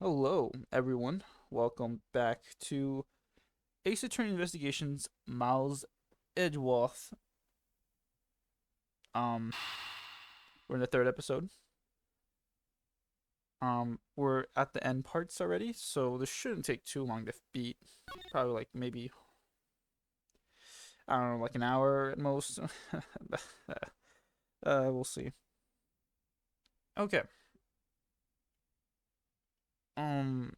Hello, everyone. Welcome back to Ace Attorney Investigations Miles Edgeworth. Um, we're in the third episode. We're at the end parts already, so this shouldn't take too long to beat. Probably like maybe I don't know, like an hour at most. We'll see. Okay. Um,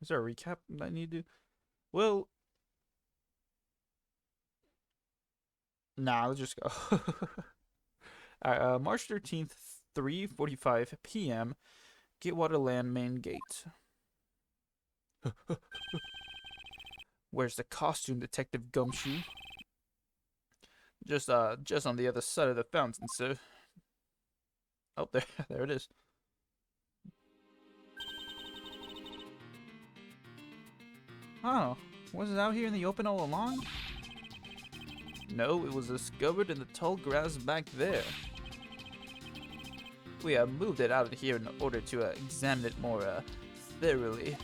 is there a recap that I need to do? Well, nah, let's just go. March 13th, 3:45 p.m. Gatewater Land main gate. Where's the costume, Detective Gumshoe? Just on the other side of the fountain, sir. Oh, there, there it is. Oh, was it out here in the open all along? No, it was discovered in the tall grass back there. We have moved it out of here in order to examine it more thoroughly.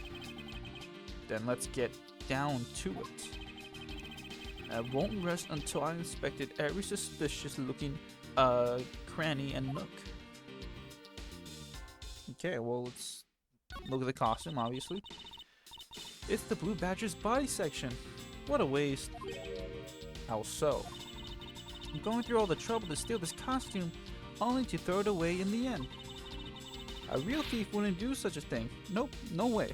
Then let's get down to it. I won't rest until I inspected every suspicious-looking cranny and nook. Okay, well, let's look at the costume, obviously. It's the Blue Badger's body section. What a waste. How so? I'm going through all the trouble to steal this costume, only to throw it away in the end. A real thief wouldn't do such a thing. Nope, no way.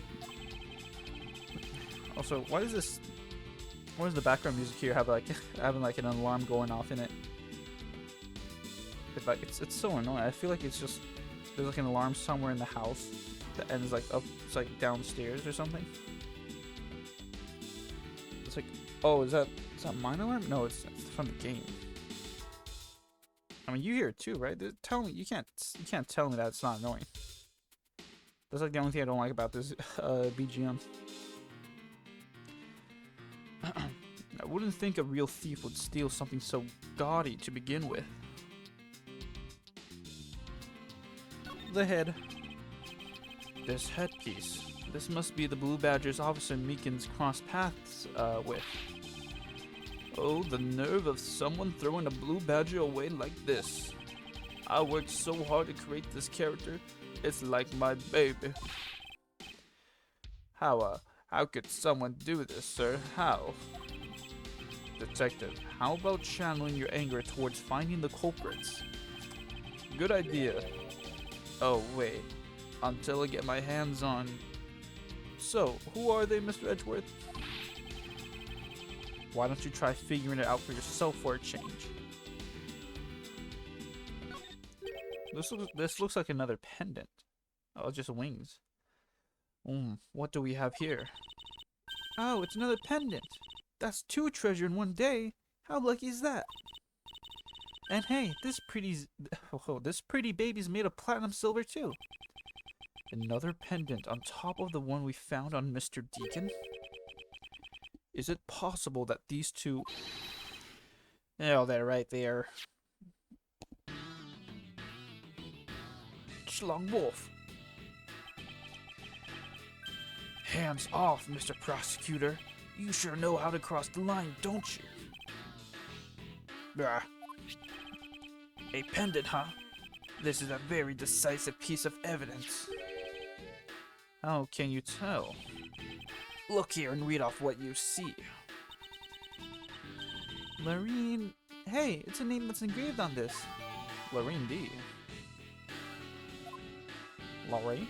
Also, why does this... Why does the background music here have like having like an alarm going off in it? It's so annoying. I feel like it's just there's like an alarm somewhere in the house that ends like up, it's like downstairs or something. It's like, oh, is that mine alarm? No, it's from the game. I mean, you hear it too, right? Tell me, you can't tell me that it's not annoying. That's like the only thing I don't like about this BGM. I wouldn't think a real thief would steal something so gaudy to begin with. The head. This headpiece. This must be the Blue Badger's Officer Meekins crossed paths with. Oh, the nerve of someone throwing a Blue Badger away like this. I worked so hard to create this character. It's like my baby. How could someone do this, sir? How? Detective, how about channeling your anger towards finding the culprits? Good idea. Oh, wait. Until I get my hands on... So, who are they, Mr. Edgeworth? Why don't you try figuring it out for yourself for a change? This looks like another pendant. Oh, just wings. What do we have here? Oh, it's another pendant. That's two treasure in one day. How lucky is that? And hey, this pretty baby's made of platinum silver too. Another pendant on top of the one we found on Mr. Deacon? Is it possible that these two... Oh, they're right there. Schlong Wolf. Hands off, Mr. Prosecutor. You sure know how to cross the line, don't you? Ah. A pendant, huh? This is a very decisive piece of evidence. How can you tell? Look here and read off what you see. Lorraine... Hey, it's a name that's engraved on this. Lorraine D. Lorraine?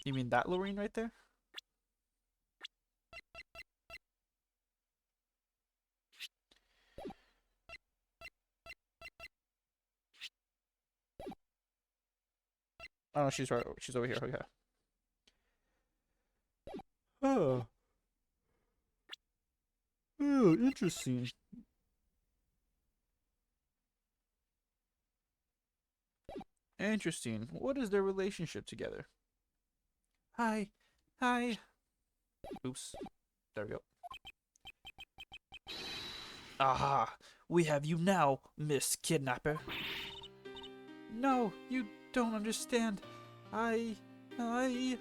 You mean that Lorraine right there? Oh, she's right. She's over here. Okay. Oh. Oh, interesting. Interesting. What is their relationship together? Hi. Hi. Oops. There we go. Aha! We have you now, Miss Kidnapper. No, you don't understand. I... Lolly,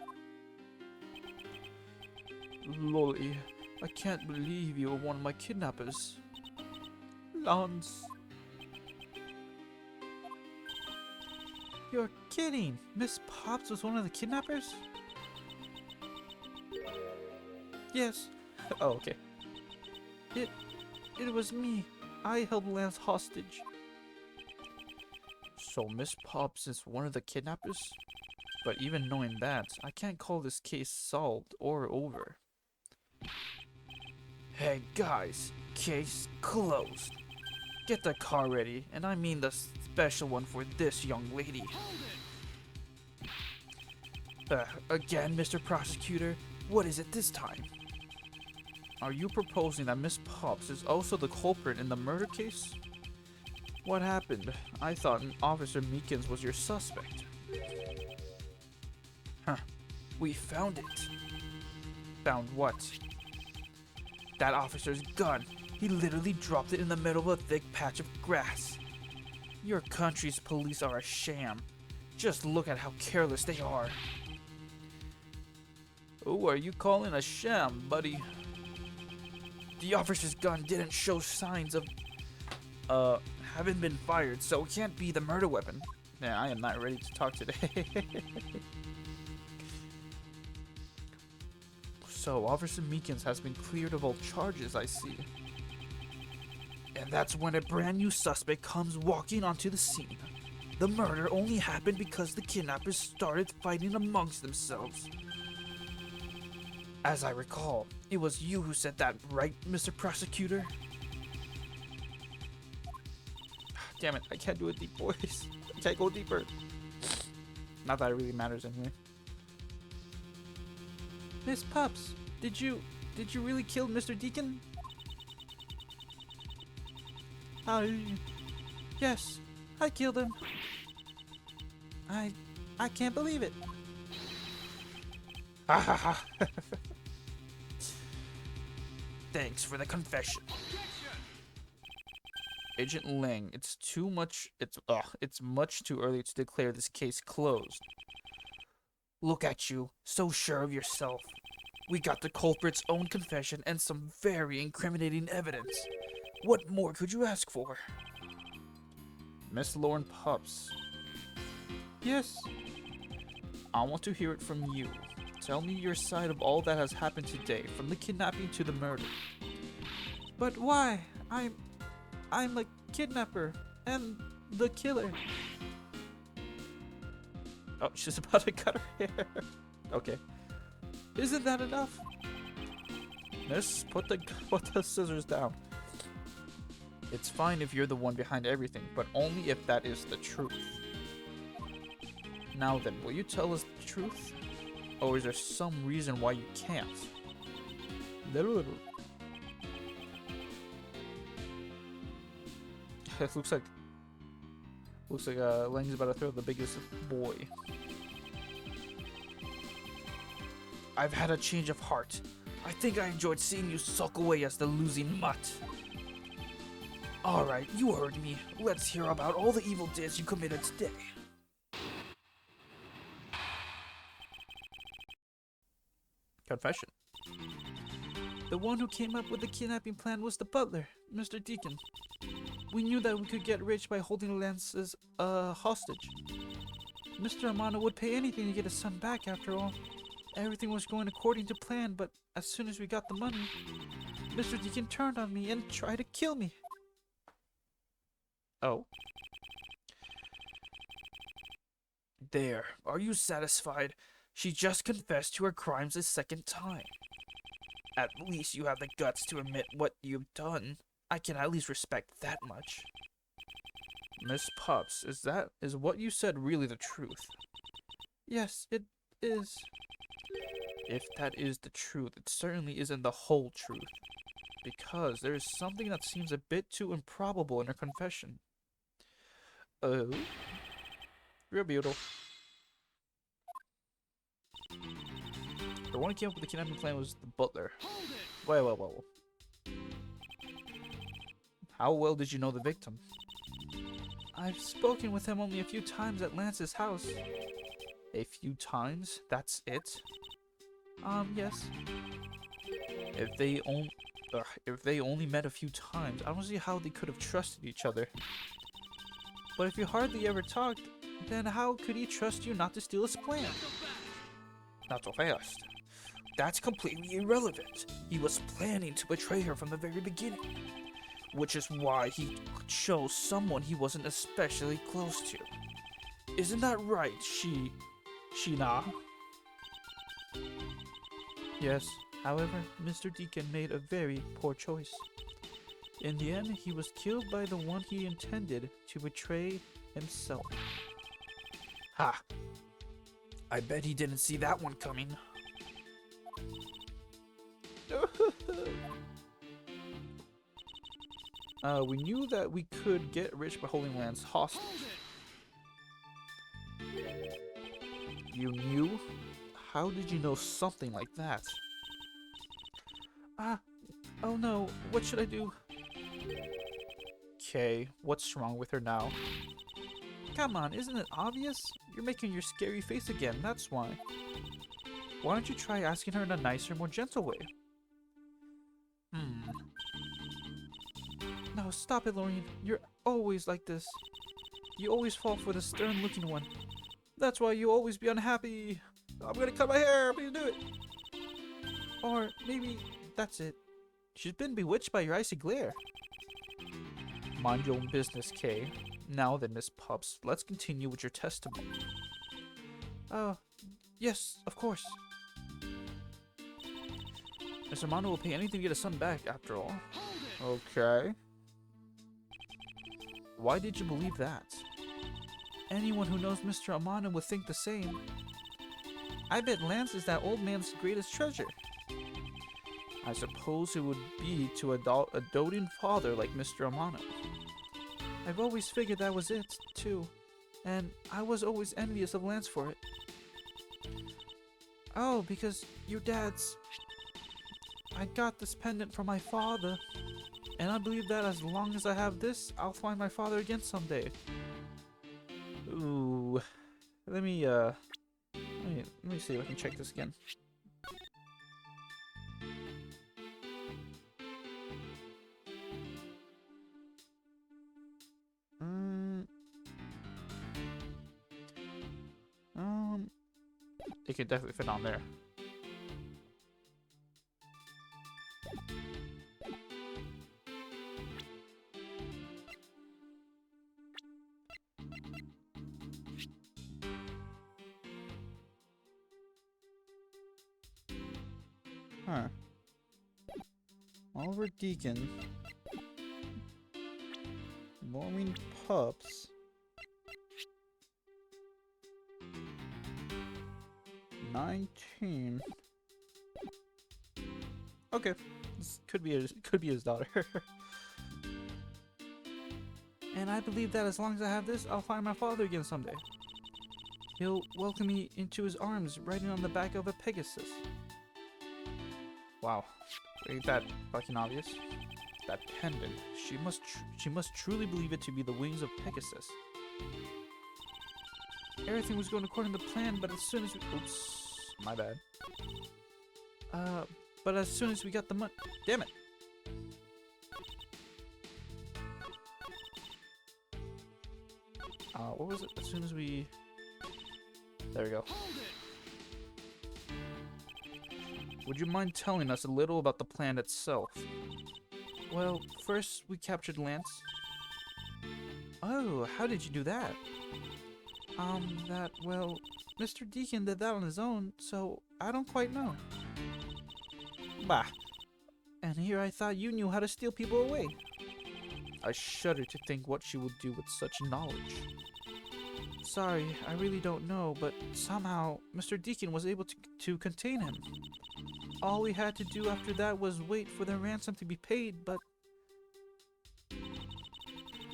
I can't believe you were one of my kidnappers. Lance. You're kidding! Miss Pops was one of the kidnappers? Yes. Oh, okay. It was me. I held Lance hostage. So Miss Pops is one of the kidnappers? But even knowing that, I can't call this case solved or over. Hey guys, case closed. Get the car ready, and I mean the special one for this young lady. Again, Mr. Prosecutor, what is it this time? Are you proposing that Miss Pops is also the culprit in the murder case? What happened? I thought Officer Meekins was your suspect. Huh. We found it. Found what? That officer's gun. He literally dropped it in the middle of a thick patch of grass. Your country's police are a sham. Just look at how careless they are. Who are you calling a sham, buddy? The officer's gun didn't show signs of, having been fired, so it can't be the murder weapon. Man, I am not ready to talk today. So, Officer Meekins has been cleared of all charges, I see. And that's when a brand new suspect comes walking onto the scene. The murder only happened because the kidnappers started fighting amongst themselves. As I recall, it was you who said that, right, Mr. Prosecutor? Damn it, I can't do a deep voice. I can't go deeper. Not that it really matters anyway. Miss Pops, did you really kill Mr. Deacon? Yes, I killed him. I can't believe it. Ha ha ha. Thanks for the confession. Agent Lang, it's much too early to declare this case closed. Look at you, so sure of yourself. We got the culprit's own confession and some very incriminating evidence. What more could you ask for? Miss Lauren Pops. Yes? I want to hear it from you. Tell me your side of all that has happened today, from the kidnapping to the murder. But why? I'm a kidnapper and the killer. Oh, she's about to cut her hair. Okay. Isn't that enough? Miss, put the scissors down. It's fine if you're the one behind everything, but only if that is the truth. Now then, will you tell us the truth? Or is there some reason why you can't? It looks like Lang's about to throw the biggest boy. I've had a change of heart. I think I enjoyed seeing you sulk away as the losing mutt. Alright, you heard me. Let's hear about all the evil deeds you committed today. Confession. The one who came up with the kidnapping plan was the butler, Mr. Deacon. We knew that we could get rich by holding Lance's hostage. Mr. Amano would pay anything to get his son back after all. Everything was going according to plan, but as soon as we got the money, Mr. Deacon turned on me and tried to kill me. Oh. There. Are you satisfied? She just confessed to her crimes a second time. At least you have the guts to admit what you've done. I can at least respect that much. Miss Pops, is what you said really the truth? Yes, it is. If that is the truth, it certainly isn't the whole truth. Because there is something that seems a bit too improbable in her confession. Oh? Real beautiful. The one who came up with the kidnapping plan was the butler. Wait. How well did you know the victim? I've spoken with him only a few times at Lance's house. A few times? That's it? Yes. If they only met a few times, I don't see how they could have trusted each other. But if you hardly ever talked, then how could he trust you not to steal his plan? Not so fast. That's completely irrelevant. He was planning to betray her from the very beginning. Which is why he chose someone he wasn't especially close to. Isn't that right, Sheena? Yes, however, Mr. Deacon made a very poor choice. In the end, he was killed by the one he intended to betray himself. Ha! I bet he didn't see that one coming. We knew that we could get rich by holding lands hostage. You knew? How did you know something like that? Oh no, what should I do? Okay, what's wrong with her now? Come on, isn't it obvious? You're making your scary face again, that's why. Why don't you try asking her in a nicer, more gentle way? No, stop it, Lorraine. You're always like this. You always fall for the stern-looking one. That's why you always be unhappy. I'm gonna cut my hair, please do it. Or maybe that's it. She's been bewitched by your icy glare. Mind your own business, Kay. Now then, Miss Pups, let's continue with your testimony. Oh, yes, of course. Mr. Amano will pay anything to get his son back, after all. Okay. Why did you believe that? Anyone who knows Mr. Amano would think the same. I bet Lance is that old man's greatest treasure. I suppose it would be to a doting father like Mr. Amano. I've always figured that was it, too. And I was always envious of Lance for it. Oh, because your dad's... I got this pendant from my father. And I believe that as long as I have this, I'll find my father again someday. Ooh. Let me see if I can check this again. It could definitely fit on there. Huh. Oliver Deacon. Maureen Pups. $19. Okay, this could be his daughter. And I believe that as long as I have this, I'll find my father again someday. He'll welcome me into his arms, riding on the back of a Pegasus. Wow, ain't that fucking obvious? That pendant. She must truly believe it to be the wings of Pegasus. Everything was going according to plan, but as soon as we... Oops, my bad. But as soon as we got the money... Damn it! What was it? As soon as we... There we go. Would you mind telling us a little about the plan itself? Well, first we captured Lance. Oh, how did you do that? Well, Mr. Deacon did that on his own, so I don't quite know. Bah. And here I thought you knew how to steal people away. I shudder to think what she would do with such knowledge. Sorry, I really don't know, but somehow Mr. Deacon was able to contain him. All we had to do after that was wait for the ransom to be paid, but...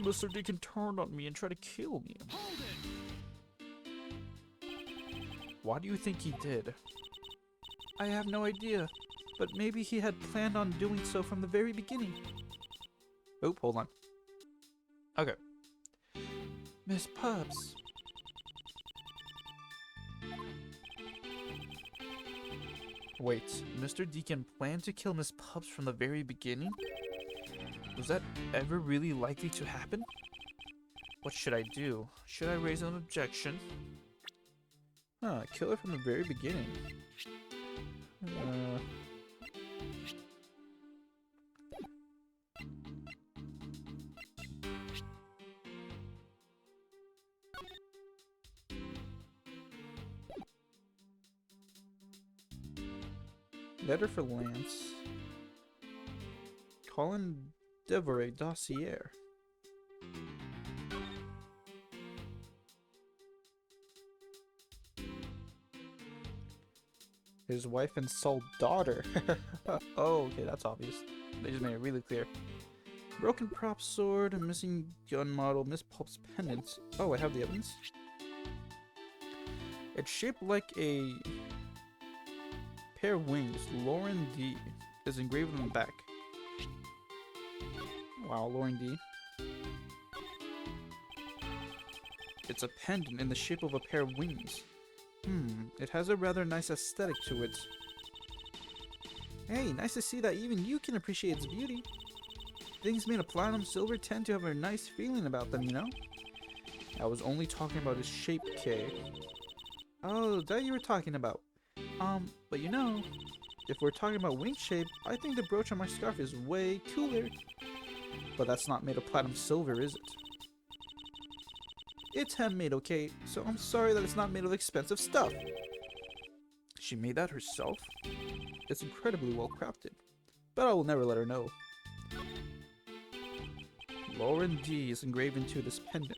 Mr. Deacon turned on me and tried to kill me. Why do you think he did? I have no idea, but maybe he had planned on doing so from the very beginning. Oh, hold on. Okay. Miss Pups. Wait, Mr. Deacon planned to kill Miss Pups from the very beginning? Was that ever really likely to happen? What should I do? Should I raise an objection? Huh, kill her from the very beginning. Letter for Lance. Colin Devorey dossier. His wife and sole daughter. Oh, okay, that's obvious. They just made it really clear. Broken prop sword, a missing gun model, Miss Pulp's pendant. Oh, I have the evidence. It's shaped like a pair of wings. Lauren D is engraved on the back. Wow, Lauren D. It's a pendant in the shape of a pair of wings. It has a rather nice aesthetic to it. Hey, nice to see that even you can appreciate its beauty. Things made of platinum silver tend to have a nice feeling about them, you know? I was only talking about its shape, Kay. Oh, that you were talking about. But you know, if we're talking about wing shape, I think the brooch on my scarf is way cooler. But that's not made of platinum silver, is it? It's handmade, okay, so I'm sorry that it's not made of expensive stuff. She made that herself? It's incredibly well crafted, but I will never let her know. Lauren D is engraved into this pendant.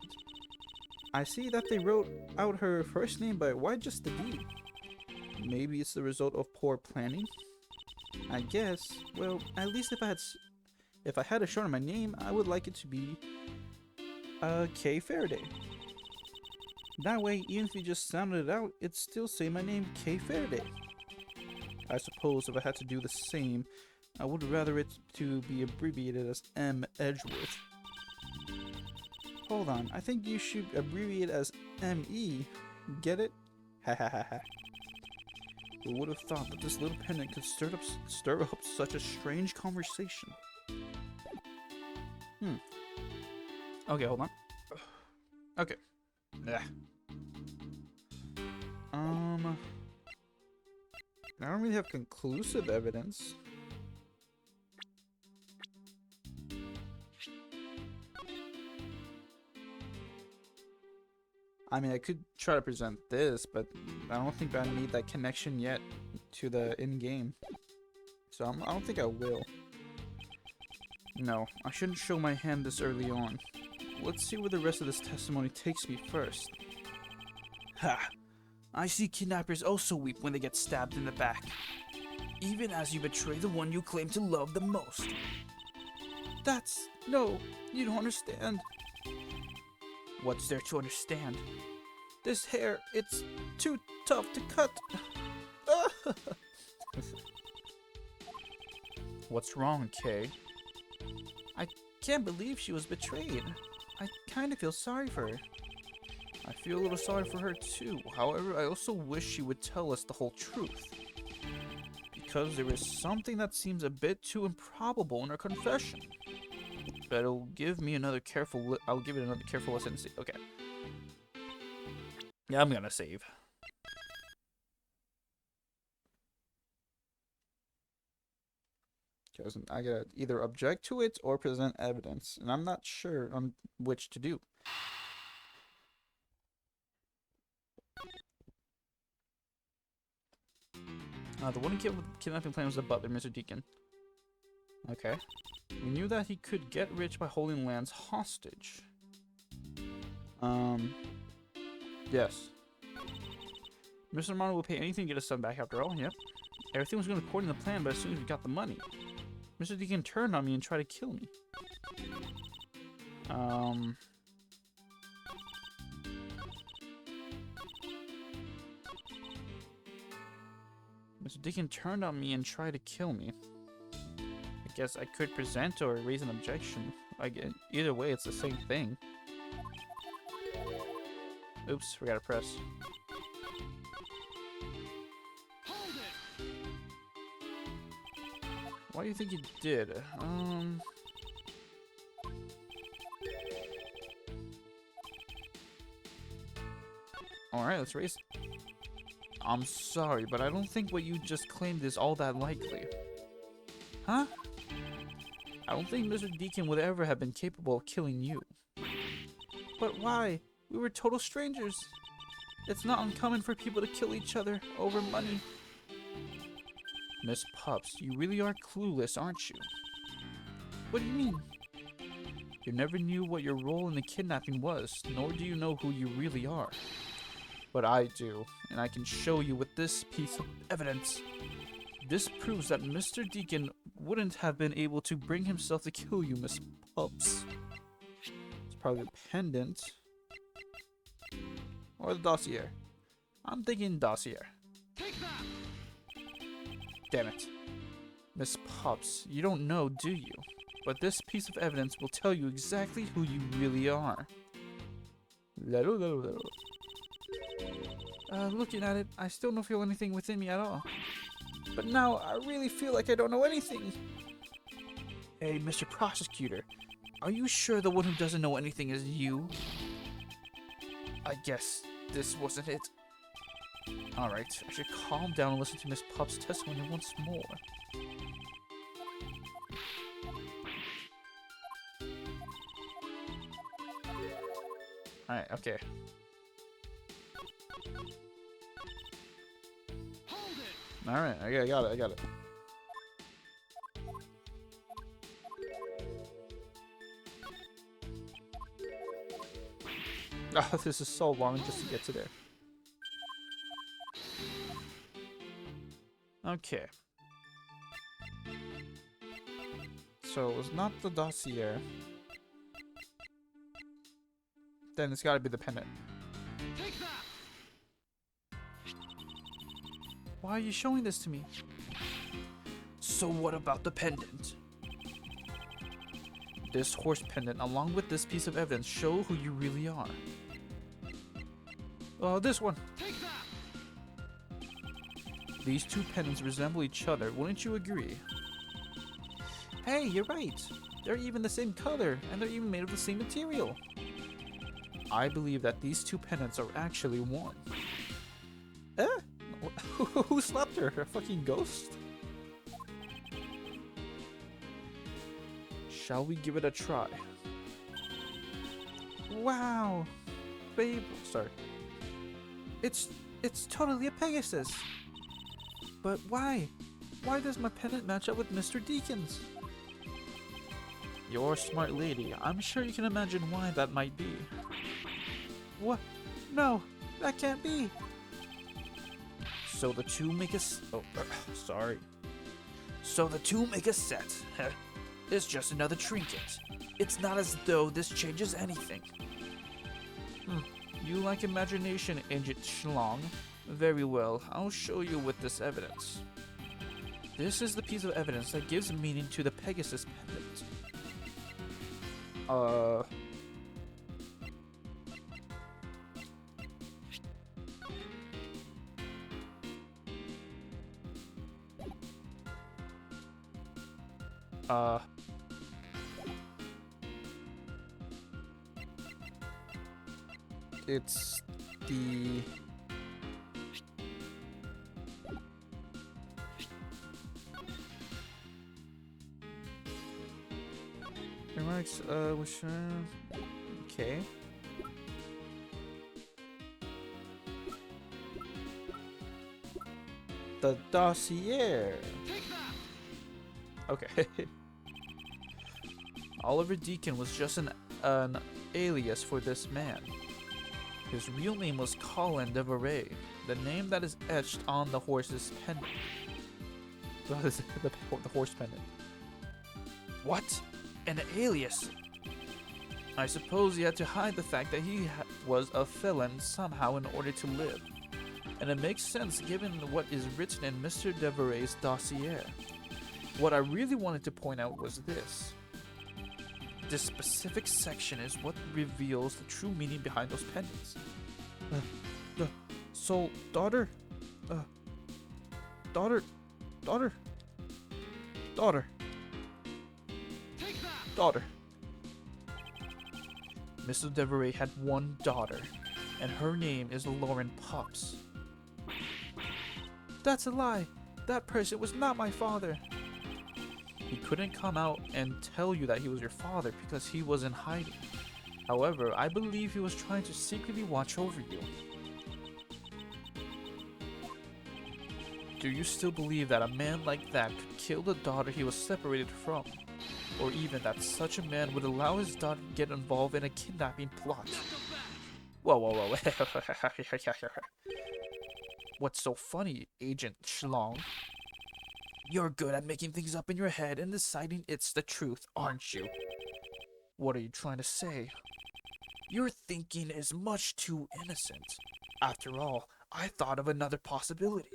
I see that they wrote out her first name, but why just the D? Maybe it's the result of poor planning? I guess. Well, at least if I had a short on my name, I would like it to be Kay Faraday. That way, even if you just sounded it out, it'd still say my name, Kay Faraday. I suppose if I had to do the same, I would rather it to be abbreviated as M. Edgeworth. Hold on, I think you should abbreviate as M.E. Get it? Ha ha ha ha. Who would have thought that this little pendant could stir up such a strange conversation? Okay, hold on. Okay. Yeah. I don't really have conclusive evidence. I mean, I could try to present this, but I don't think I need that connection yet to the in-game. So I don't think I will. No, I shouldn't show my hand this early on. Let's see where the rest of this testimony takes me first. Ha! I see kidnappers also weep when they get stabbed in the back. Even as you betray the one you claim to love the most. No, you don't understand. What's there to understand? This hair, it's too tough to cut. What's wrong, Kay? I can't believe she was betrayed. I kind of feel sorry for her. I feel a little sorry for her too. However, I also wish she would tell us the whole truth. Because there is something that seems a bit too improbable in her confession. But I'll give it another careful listen to see. Okay. Yeah, I'm gonna save. Because I gotta either object to it or present evidence, and I'm not sure on which to do. The one who killed with the kidnapping plan was the butler, Mr. Deacon. Okay. We knew that he could get rich by holding Lance hostage. Yes. Mr. Romano will pay anything to get his son back after all, yep. Everything was going according to the plan, but as soon as we got the money, Mr. Deacon turned on me and tried to kill me. Mr. Deacon turned on me and tried to kill me. I guess I could present or raise an objection. Either way, it's the same thing. Oops, forgot to press. Why do you think you did? Alright, let's race. I'm sorry, but I don't think what you just claimed is all that likely. Huh? I don't think Mr. Deacon would ever have been capable of killing you. But why? We were total strangers. It's not uncommon for people to kill each other over money. Miss Pups, you really are clueless, aren't you? What do you mean? You never knew what your role in the kidnapping was, nor do you know who you really are. But I do, and I can show you with this piece of evidence. This proves that Mr. Deacon wouldn't have been able to bring himself to kill you, Miss Pups. It's probably the pendant. Or the dossier. I'm thinking dossier. Damn it. Miss Pups, you don't know, do you? But this piece of evidence will tell you exactly who you really are. Looking at it, I still don't feel anything within me at all. But now, I really feel like I don't know anything. Hey, Mr. Prosecutor, are you sure the one who doesn't know anything is you? I guess this wasn't it. Alright, I should calm down and listen to Miss Pups' testimony once more. Alright, okay. Alright, I got it. Oh, this is so long just to get to there. Okay. So it was not the dossier. Then it's gotta be the pendant. Why are you showing this to me? So what about the pendant? This horse pendant, along with this piece of evidence, show who you really are. This one. These two pendants resemble each other, wouldn't you agree? Hey, you're right. They're even the same color, and they're even made of the same material. I believe that these two pendants are actually one. Who slapped her? A fucking ghost? Shall we give it a try? Wow! Babe, sorry. It's totally a Pegasus. But why? Why does my pendant match up with Mr. Deacon's? You're a smart lady. I'm sure you can imagine why that might be. What? No, that can't be. So the two make a sorry. So the two make a set. It's just another trinket. It's not as though this changes anything. You like imagination, Agent Schlong? Very well, I'll show you with this evidence. This is the piece of evidence that gives meaning to the Pegasus pendant. It's the... Remarks, which, okay. The dossier. Okay. Oliver Deacon was just an alias for this man. His real name was Colin Deveray, the name that is etched on the horse's pendant. the horse pendant. What? An alias? I suppose he had to hide the fact that he was a felon somehow in order to live. And it makes sense given what is written in Mr. Deveray's dossier. What I really wanted to point out was this. This specific section is what reveals the true meaning behind those pendants. The soul daughter? Daughter? Daughter. Daughter. Mrs. Deveray had one daughter, and her name is Lauren Pops. That's a lie. That person was not my father. He couldn't come out and tell you that he was your father because he was in hiding. However, I believe he was trying to secretly watch over you. Do you still believe that a man like that could kill the daughter he was separated from? Or even that such a man would allow his daughter to get involved in a kidnapping plot? Whoa. What's so funny, Agent Schlong? You're good at making things up in your head and deciding it's the truth, aren't you? What are you trying to say? Your thinking is much too innocent. After all, I thought of another possibility.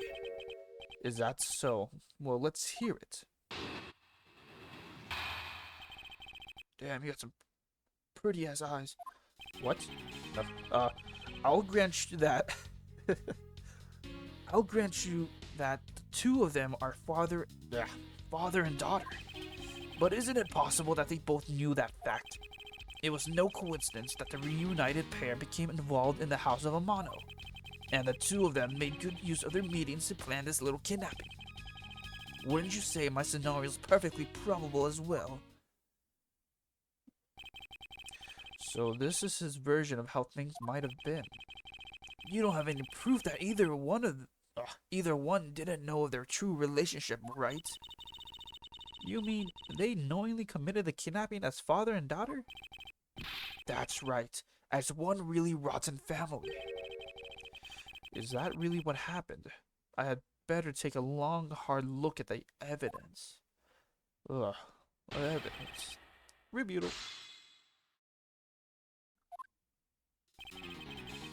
Is that so? Well, let's hear it. Damn, you got some pretty ass eyes. What? I'll grant you that. I'll grant you that the two of them are father and daughter. But isn't it possible that they both knew that fact? It was no coincidence that the reunited pair became involved in the House of Amano, and the two of them made good use of their meetings to plan this little kidnapping. Wouldn't you say my scenario is perfectly probable as well? So this is his version of how things might have been. You don't have any proof that either one didn't know of their true relationship, right? You mean they knowingly committed the kidnapping as father and daughter? That's right, as one really rotten family. Is that really what happened? I had better take a long, hard look at the evidence. Ugh, evidence. Rebuttal.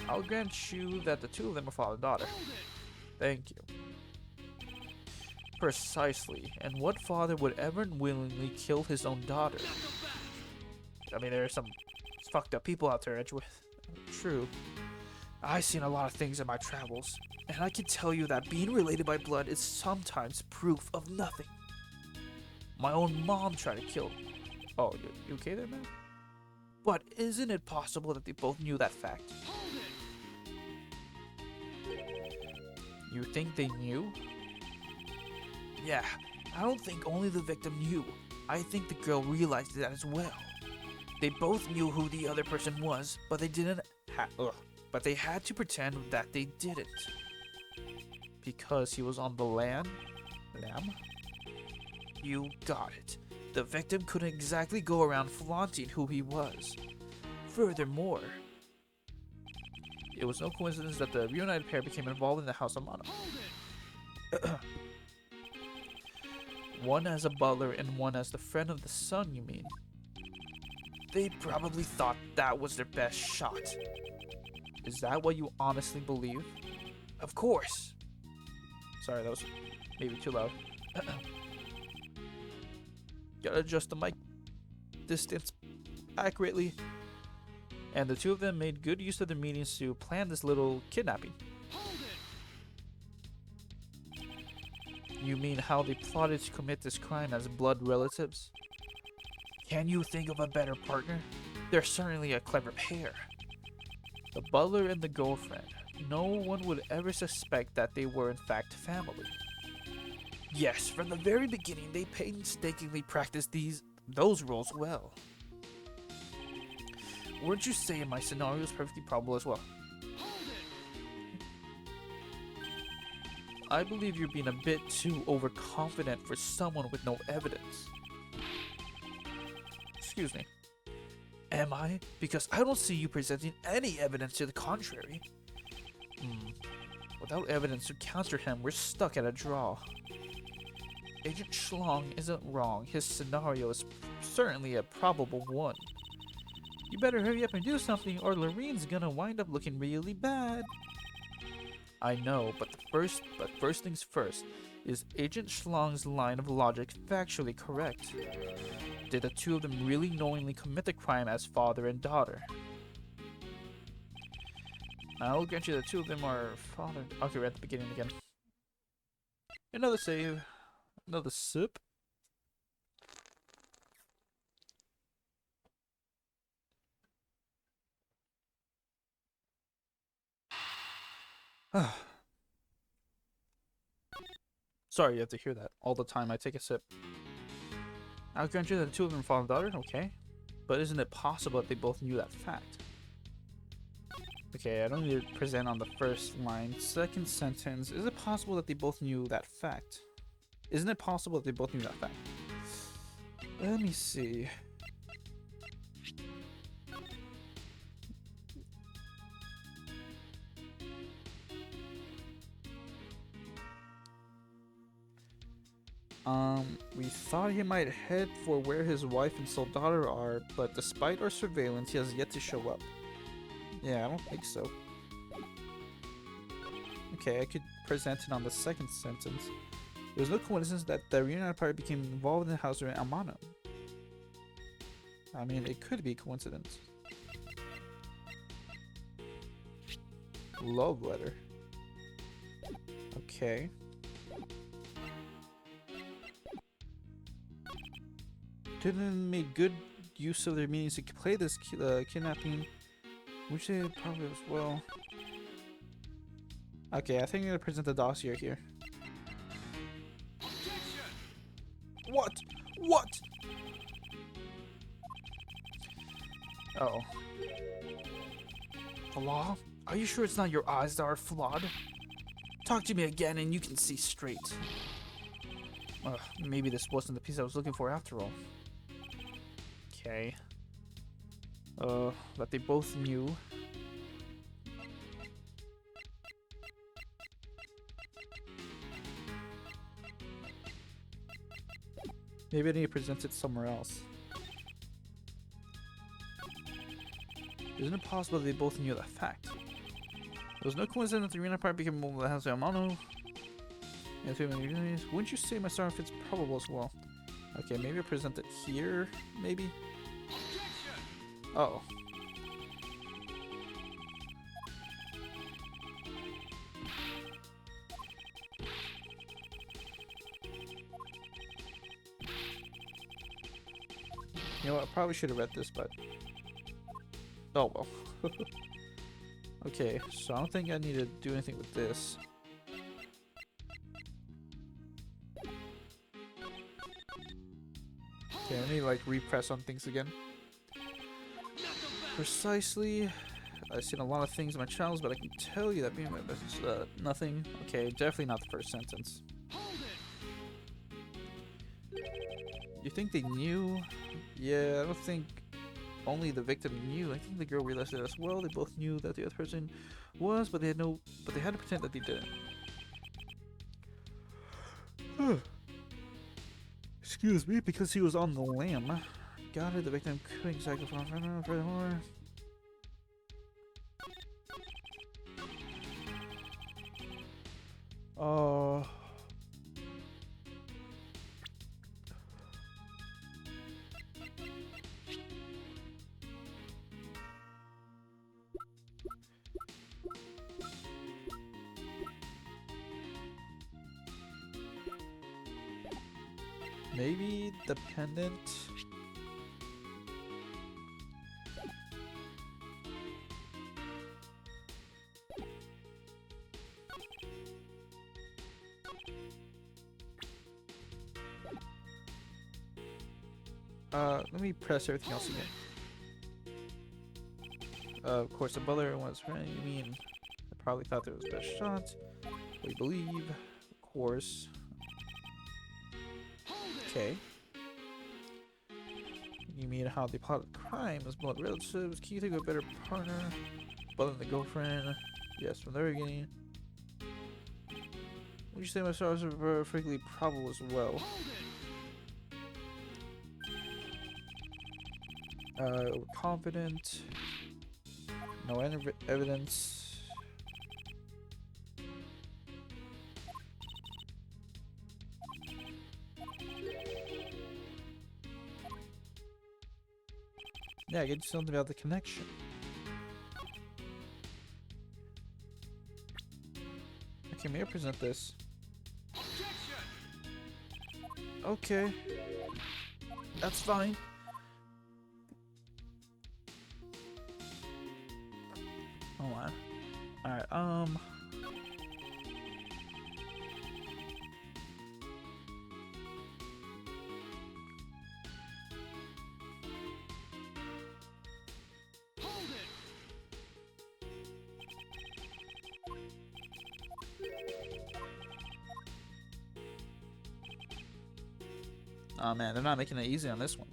I'll grant you that the two of them are father and daughter. Thank you. Precisely. And what father would ever willingly kill his own daughter? I mean, there are some fucked up people out there, Edgeworth. True. I've seen a lot of things in my travels, and I can tell you that being related by blood is sometimes proof of nothing. My own mom tried to kill me. Oh, you okay there, man? But isn't it possible that they both knew that fact? You think they knew? Yeah, I don't think only the victim knew. I think the girl realized that as well. They both knew who the other person was, but they had to pretend that they didn't. Because he was on the lam? You got it. The victim couldn't exactly go around flaunting who he was. Furthermore, it was no coincidence that the reunited pair became involved in the House of Mono. One as a butler and one as the friend of the son, you mean? They probably thought that was their best shot. Is that what you honestly believe? Of course. Sorry, that was maybe too loud. Gotta adjust the mic distance accurately. And the two of them made good use of their meetings to plan this little kidnapping. You mean how they plotted to commit this crime as blood relatives? Can you think of a better partner? They're certainly a clever pair. The butler and the girlfriend. No one would ever suspect that they were in fact family. Yes, from the very beginning they painstakingly practiced those roles well. Wouldn't you say my scenario is perfectly probable as well? I believe you're being a bit too overconfident for someone with no evidence. Excuse me. Am I? Because I don't see you presenting any evidence to the contrary. Without evidence to counter him, we're stuck at a draw. Agent Schlong isn't wrong. His scenario is certainly a probable one. You better hurry up and do something or Lorene's gonna wind up looking really bad. I know, but first things first. Is Agent Schlong's line of logic factually correct? Did the two of them really knowingly commit the crime as father and daughter? I'll grant you the two of them are father. Okay, we're at the beginning again. Another save. Another sip. Sorry you have to hear that all the time I take a sip. I'll grant you that the two of them are father and daughter, okay? But isn't it possible that they both knew that fact? Okay, I don't need to present on the first line. Second sentence, is it possible that they both knew that fact? Isn't it possible that they both knew that fact? Let me see. We thought he might head for where his wife and sole daughter are, but despite our surveillance, he has yet to show up. Yeah, I don't think so. Okay, I could present it on the second sentence. It was no coincidence that the reunited party became involved in the house around Amano. I mean, it could be coincidence. Love letter. Okay. Didn't make good use of their meetings to play this kidnapping, which they probably as well. Okay, I think I'm gonna present the dossier here. What? What? Uh-oh. The law? Are you sure it's not your eyes that are flawed? Talk to me again and you can see straight. Maybe this wasn't the piece I was looking for after all. Okay. That they both knew. Maybe I need to present it somewhere else. Isn't it possible that they both knew that fact? There was no coincidence that the arena part became mobile house of Amano. Wouldn't you say my star fits probable as well? Okay, maybe I'll present it here, maybe? Oh. You know what, I probably should have read this, but... oh well. Okay, so I don't think I need to do anything with this. Okay, let me like repress on things again. Precisely. I've seen a lot of things in my channels, but I can tell you that being my best is nothing. Okay, definitely not the first sentence. You think they knew? Yeah, I don't think only the victim knew. I think the girl realized it as well. They both knew that the other person was, but they had to pretend that they didn't. Excuse me, because he was on the lam. Got it, the victim couldn't exactly furthermore. Maybe the pendant. Let me press everything else again. Of course, the butler was right. I mean, I probably thought there was a best shot. We believe, of course. Okay. You mean how they plotted the crime as blood relatives? Can you think of a better partner? Other than the girlfriend? Yes, from the very beginning. Would you say my stars are perfectly probable as well? We're confident. No evidence. Yeah, I get something about the connection. Okay, may I present this? Okay. That's fine. Hold on. Alright, Oh man, they're not making it easy on this one.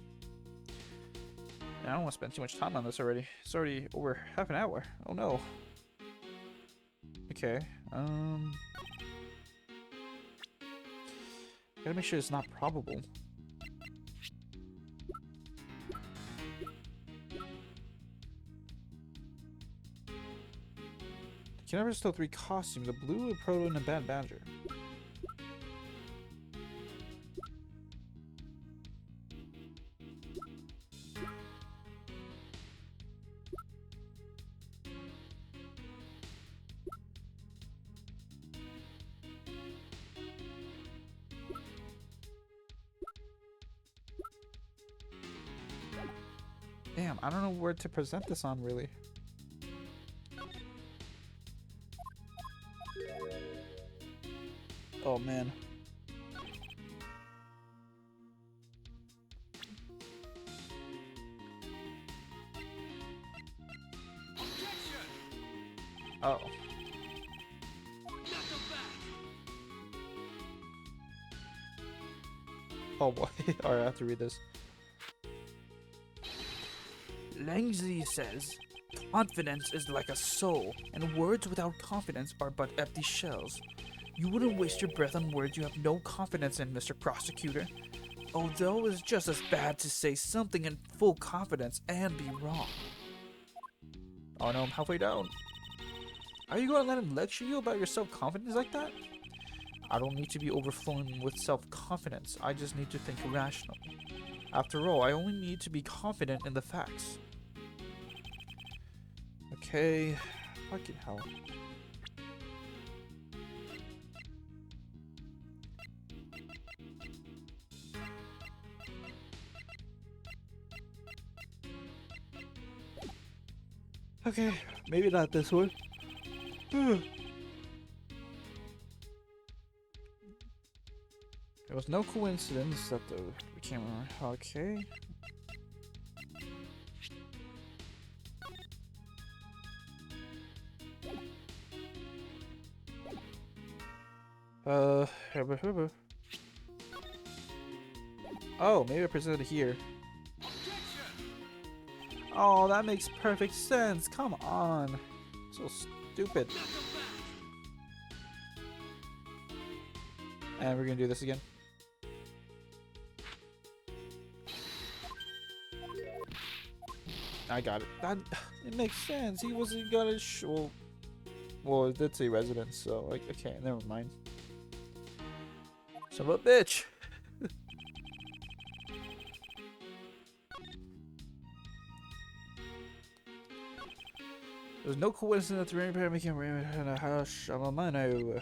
I don't want to spend too much time on this already. It's already over half an hour. Oh no. Okay. Gotta make sure it's not probable. Can never steal 3 costumes: a blue, a proto, and a bad badger. Damn, I don't know where to present this on, really. Oh, man. Oh. Oh boy. Alright, I have to read this. Langzi says, confidence is like a soul, and words without confidence are but empty shells. You wouldn't waste your breath on words you have no confidence in, Mr. Prosecutor. Although it's just as bad to say something in full confidence and be wrong. Oh no, I'm halfway down. Are you going to let him lecture you about your self-confidence like that? I don't need to be overflowing with self-confidence. I just need to think rationally. After all, I only need to be confident in the facts. Okay. Fucking hell. Okay, maybe not this one. There was no coincidence that the camera. Okay. Oh, maybe I presented it here. Oh, that makes perfect sense. Come on. So stupid. And we're gonna do this again. I got it. That it makes sense. He wasn't gonna show. Well, it did say residence, so like, okay, never mind. Son of a bitch. There's no coincidence that the rain pair became rain in a house. I'm a mano.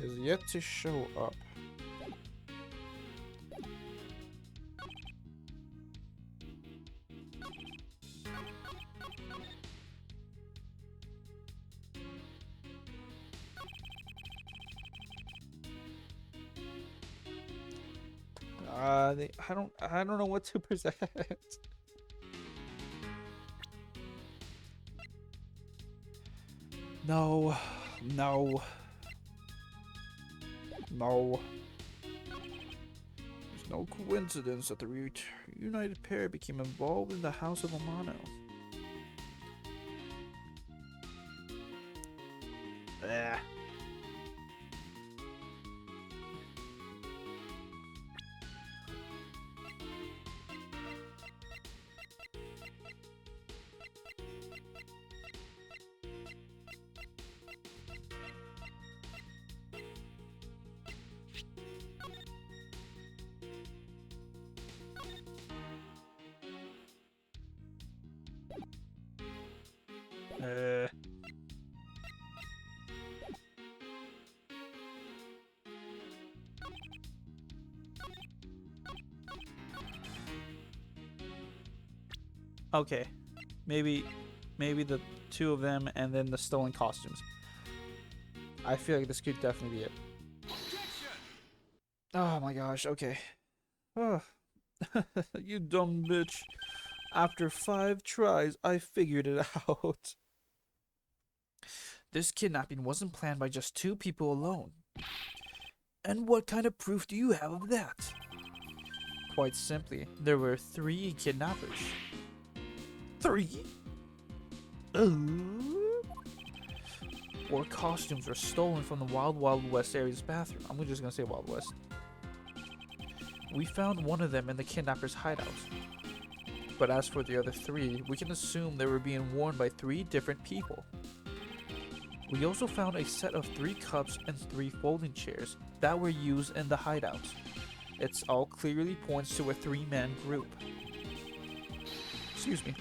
Is yet to show up. I don't know what to present. No, no, no. There's no coincidence that the reunited pair became involved in the House of Amano. Okay, maybe the 2 of them and then the stolen costumes. I feel like this could definitely be it. Oh my gosh, okay. Oh. You dumb bitch. After 5 tries, I figured it out. This kidnapping wasn't planned by just two people alone. And what kind of proof do you have of that? Quite simply, there were 3 kidnappers. 3? 4 costumes were stolen from the Wild Wild West area's bathroom. I'm just gonna say Wild West. We found one of them in the kidnapper's hideout. But as for the other 3, we can assume they were being worn by 3 different people. We also found a set of 3 cups and 3 folding chairs that were used in the hideout. It all clearly points to a 3-man group. Excuse me.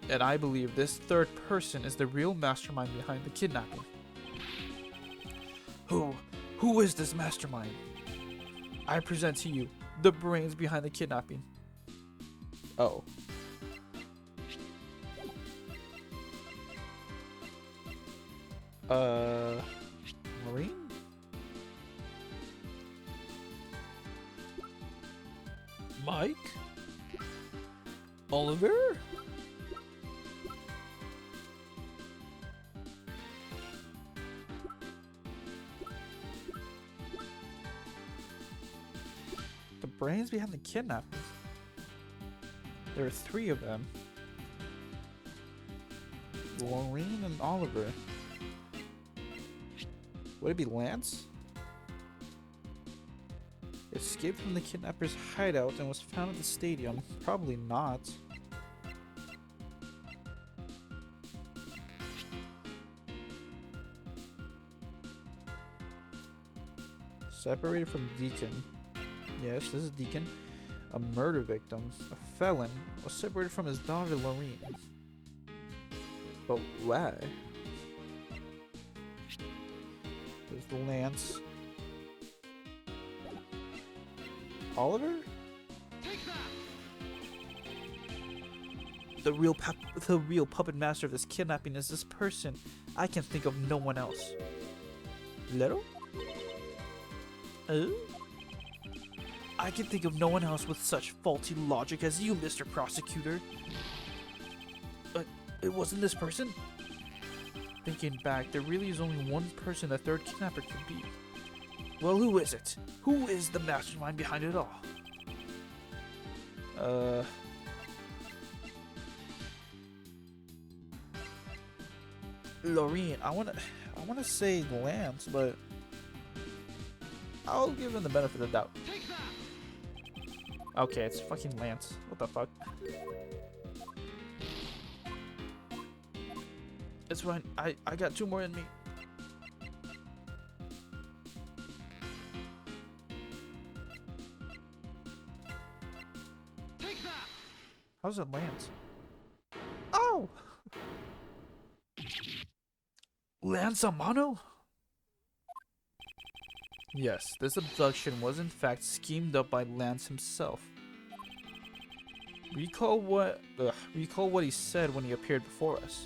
And I believe this 3rd person is the real mastermind behind the kidnapping. Who is this mastermind? I present to you the brains behind the kidnapping. Oh. Marine? Mike? Oliver? The brains behind the kidnapping. There are 3 of them. Lorraine and Oliver. Would it be Lance? Escaped from the kidnapper's hideout and was found at the stadium. Probably not. Separated from Deacon. Yes, this is Deacon. A murder victim. A felon. Was separated from his daughter Lorraine. But why? There's the Lance. Oliver? The real puppet master of this kidnapping is this person. I can think of no one else. Little? Oh? I can think of no one else with such faulty logic as you, Mr. Prosecutor. It wasn't this person? Thinking back, there really is only one person the 3rd kidnapper could be. Well, who is it? Who is the mastermind behind it all? Lorraine, I wanna say Lance, but I'll give him the benefit of the doubt. Okay, it's fucking Lance. What the fuck? It's fine. I got 2 more in me. How's it Lance? Oh! Lance Amano? Yes, this abduction was in fact schemed up by Lance himself. Recall what he said when he appeared before us.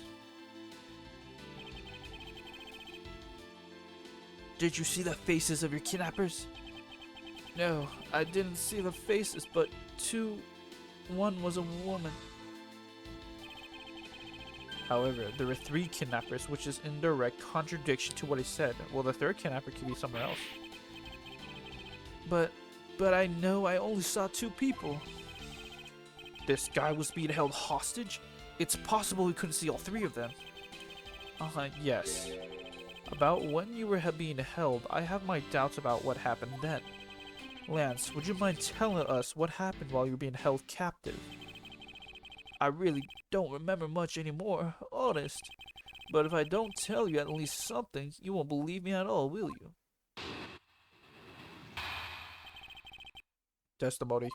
Did you see the faces of your kidnappers? No, I didn't see the faces, but one was a woman. However, there were 3 kidnappers, which is in direct contradiction to what he said. Well, the 3rd kidnapper could be somewhere else. But I know I only saw 2 people. This guy was being held hostage? It's possible we couldn't see all 3 of them. Yes. About when you were being held, I have my doubts about what happened then. Lance, would you mind telling us what happened while you were being held captive? I really don't remember much anymore, honest. But if I don't tell you at least something, you won't believe me at all, will you? Testimony.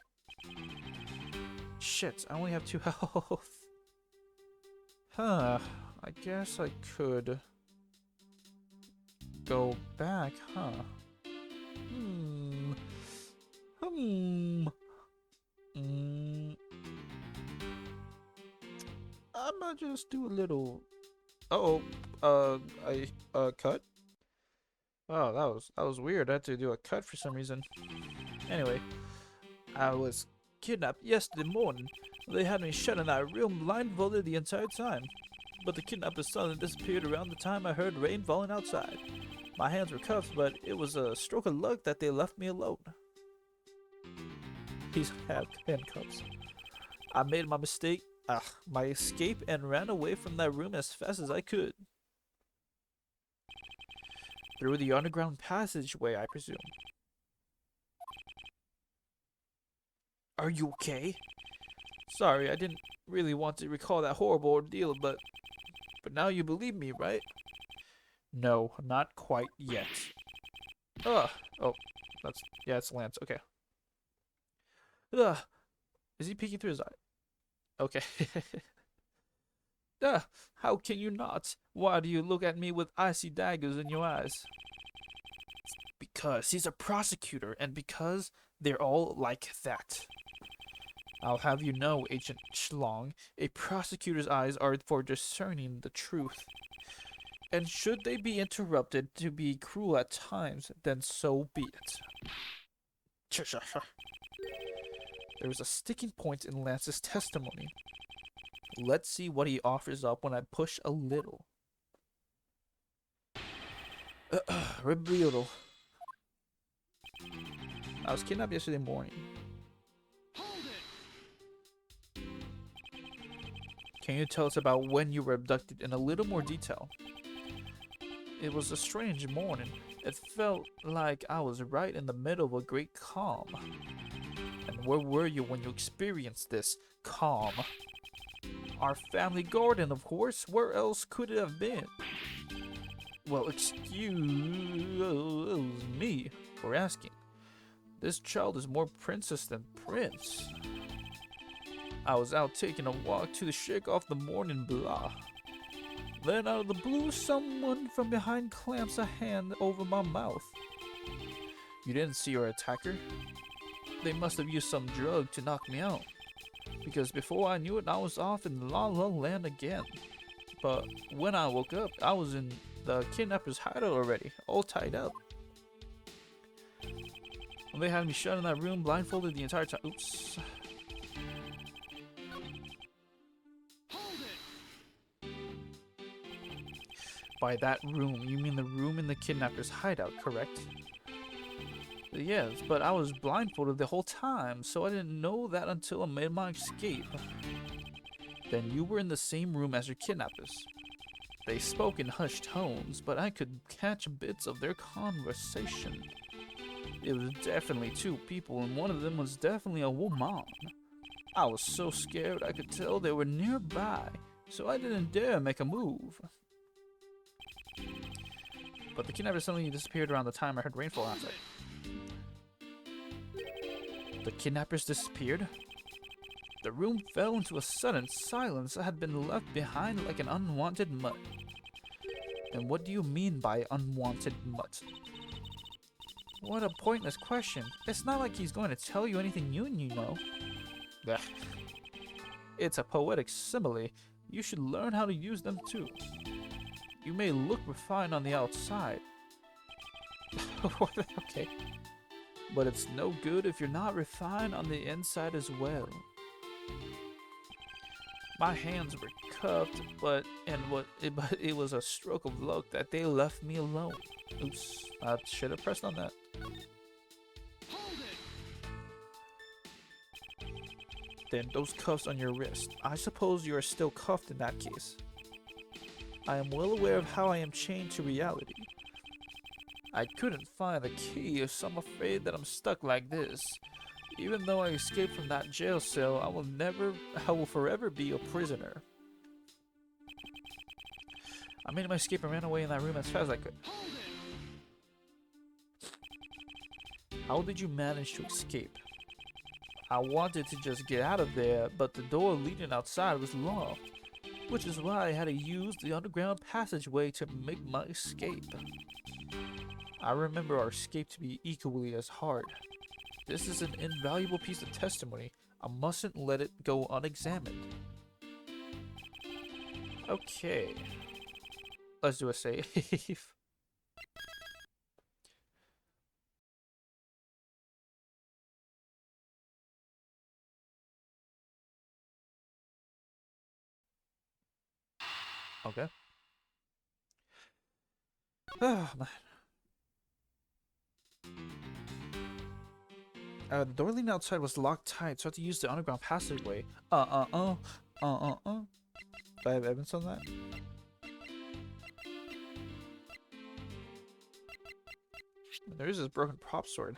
Shit, I only have 2 health. Huh, I guess I could go back, huh? I might just do a little. Cut. Oh, that was weird. I had to do a cut for some reason. Anyway, I was kidnapped yesterday morning. They had me shut in that room blindfolded the entire time. but the kidnapper suddenly disappeared around the time I heard rain falling outside. My hands were cuffed, but it was a stroke of luck that they left me alone. These handcuffs. I made my escape and ran away from that room as fast as I could. Through the underground passageway, I presume. Are you okay? Sorry, I didn't really want to recall that horrible ordeal, but now you believe me, right? No, not quite yet. Ugh. Oh, it's Lance. Okay. Ugh. Is he peeking through his eye? Okay. Ugh. How can you not? Why do you look at me with icy daggers in your eyes? Because he's a prosecutor, and because they're all like that. I'll have you know, Agent Schlong, a prosecutor's eyes are for discerning the truth. And should they be interrupted to be cruel at times, then so be it. There was a sticking point in Lance's testimony. Let's see what he offers up when I push a little. Rebuttal. I was kidnapped yesterday morning. Can you tell us about when you were abducted in a little more detail? It was a strange morning. It felt like I was right in the middle of a great calm. And where were you when you experienced this calm? Our family garden, of course. Where else could it have been? Well, excuse me for asking. This child is more princess than prince. I was out taking a walk to shake off the morning blah. Then out of the blue, someone from behind clamps a hand over my mouth. You didn't see your attacker? They must have used some drug to knock me out. Because before I knew it, I was off in La La Land again. But when I woke up, I was in the kidnapper's hideout already, all tied up. When they had me shut in that room, blindfolded the entire time. Oops. By that room, you mean the room in the kidnapper's hideout, correct? Yes, but I was blindfolded the whole time, so I didn't know that until I made my escape. Then you were in the same room as your kidnappers. They spoke in hushed tones, but I could catch bits of their conversation. It was definitely two people, and one of them was definitely a woman. I was so scared I could tell they were nearby, so I didn't dare make a move. But the kidnapper suddenly disappeared around the time I heard rainfall outside. The kidnappers disappeared? The room fell into a sudden silence that had been left behind like an unwanted mutt. And what do you mean by unwanted mutt? What a pointless question. It's not like he's going to tell you anything new, you know. Blech. It's a poetic simile. You should learn how to use them too. You may look refined on the outside. Okay. But it's no good if you're not refined on the inside as well. My hands were cuffed, but it was a stroke of luck that they left me alone. Oops, I should have pressed on that. Then those cuffs on your wrist. I suppose you are still cuffed in that case. I am well aware of how I am chained to reality. I couldn't find the key, so I'm afraid that I'm stuck like this. Even though I escaped from that jail cell, I will forever be a prisoner. I made my escape and ran away in that room as fast as I could. How did you manage to escape? I wanted to just get out of there, but the door leading outside was locked, which is why I had to use the underground passageway to make my escape. I remember our escape to be equally as hard. This is an invaluable piece of testimony. I mustn't let it go unexamined. Okay. Let's do a save. Okay. Oh, man. The door leading outside was locked tight, so I had to use the underground passageway. Do I have evidence on that? There is this broken prop sword.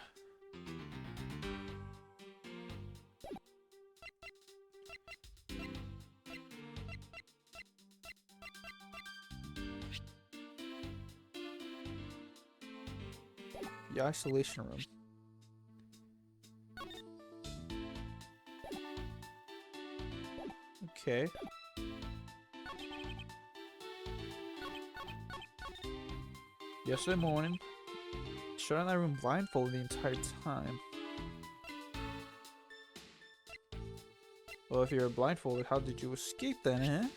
The isolation room. Okay. Yesterday morning, shut in that room blindfolded the entire time. Well, if you're blindfolded, how did you escape then, eh?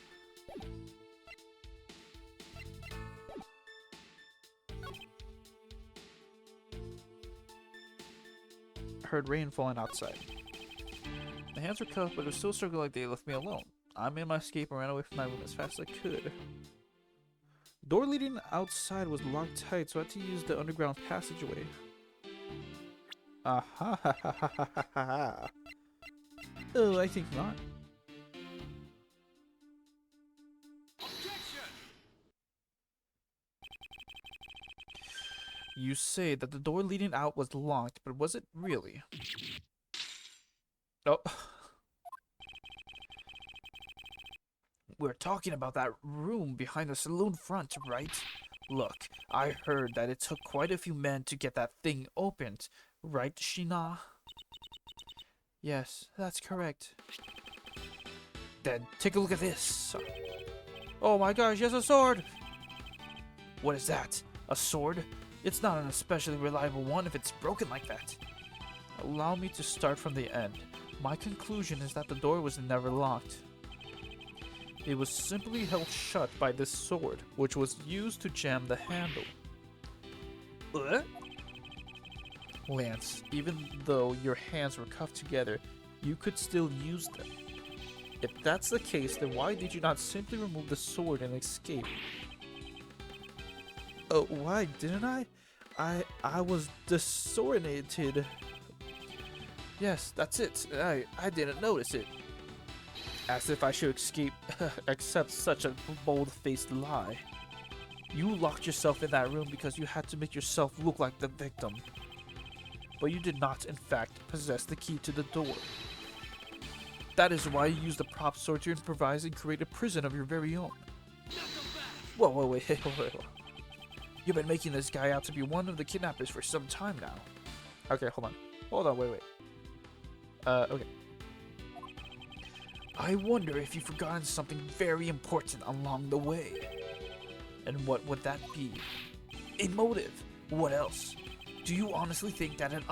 I heard rain falling outside. My hands were cuffed, but it was still circling like they left me alone. I made my escape and ran away from my room as fast as I could. The door leading outside was locked tight, so I had to use the underground passageway. Aha ha ha ha ha ha ha. Oh, I think not. You say that the door leading out was locked, but was it really? Oh. We're talking about that room behind the saloon front, right? Look, I heard that it took quite a few men to get that thing opened, right, Shina? Yes, that's correct. Then take a look at this. Oh my gosh, he has a sword! What is that? A sword? It's not an especially reliable one if it's broken like that. Allow me to start from the end. My conclusion is that the door was never locked. It was simply held shut by this sword, which was used to jam the handle. What? Lance, even though your hands were cuffed together, you could still use them. If that's the case, then why did you not simply remove the sword and escape? Oh, why didn't I? I was disoriented. Yes, that's it. I didn't notice it. As if I should accept such a bold-faced lie. You locked yourself in that room because you had to make yourself look like the victim. But you did not, in fact, possess the key to the door. That is why you used the prop sword to improvise and create a prison of your very own. Whoa, wait. You've been making this guy out to be one of the kidnappers for some time now. Okay, hold on, wait. Okay. I wonder if you've forgotten something very important along the way. And what would that be? A motive. What else? Do you honestly think that an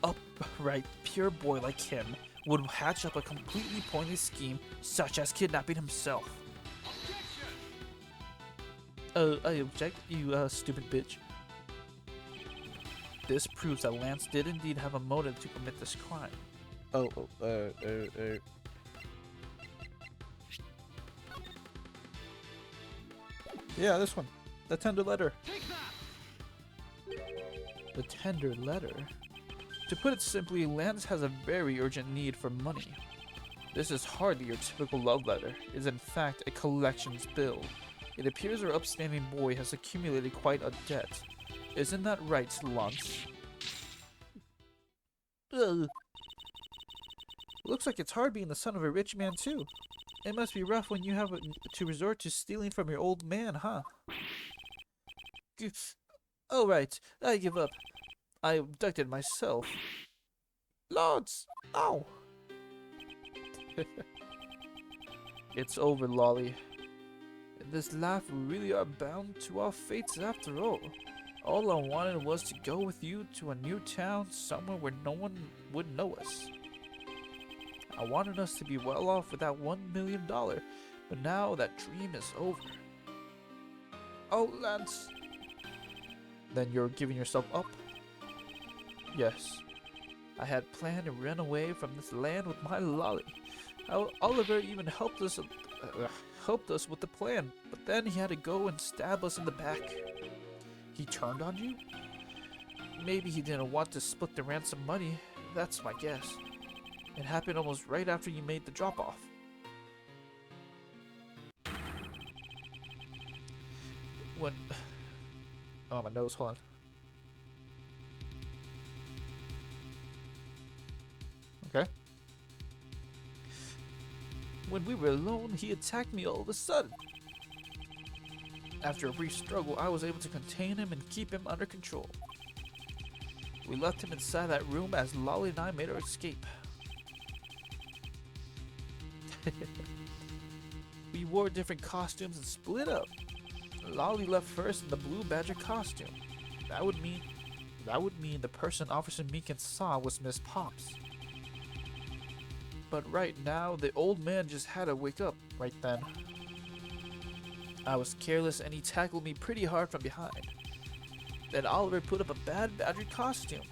upright, pure boy like him would hatch up a completely pointless scheme such as kidnapping himself? I object, you stupid bitch. This proves that Lance did indeed have a motive to commit this crime. Yeah, this one. The tender letter. The tender letter? To put it simply, Lance has a very urgent need for money. This is hardly your typical love letter. It is in fact a collections bill. It appears our upstanding boy has accumulated quite a debt. Isn't that right, Lance? Ugh. Looks like it's hard being the son of a rich man too. It must be rough when you have to resort to stealing from your old man, huh? Oh right, I give up. I abducted myself. Lords! Ow! It's over, Lolly. In this life, we really are bound to our fates after all. All I wanted was to go with you to a new town, somewhere where no one would know us. I wanted us to be well off with that $1 million, but now that dream is over. Oh, Lance. Then you're giving yourself up? Yes. I had planned to run away from this land with my Lolly. Oliver even helped us helped us with the plan, but then he had to go and stab us in the back. He turned on you? Maybe he didn't want to split the ransom money. That's my guess. It happened almost right after you made the drop-off. When... Oh, my nose, hold on. Okay. When we were alone, he attacked me all of a sudden. After a brief struggle, I was able to contain him and keep him under control. We left him inside that room as Lolly and I made our escape. We wore different costumes and split up. Lolly left first in the Blue Badger costume. That would mean the person Officer Meekin saw was Miss Pops. But right now, the old man just had to wake up right then. I was careless and he tackled me pretty hard from behind. Then Oliver put up a Bad Badger costume,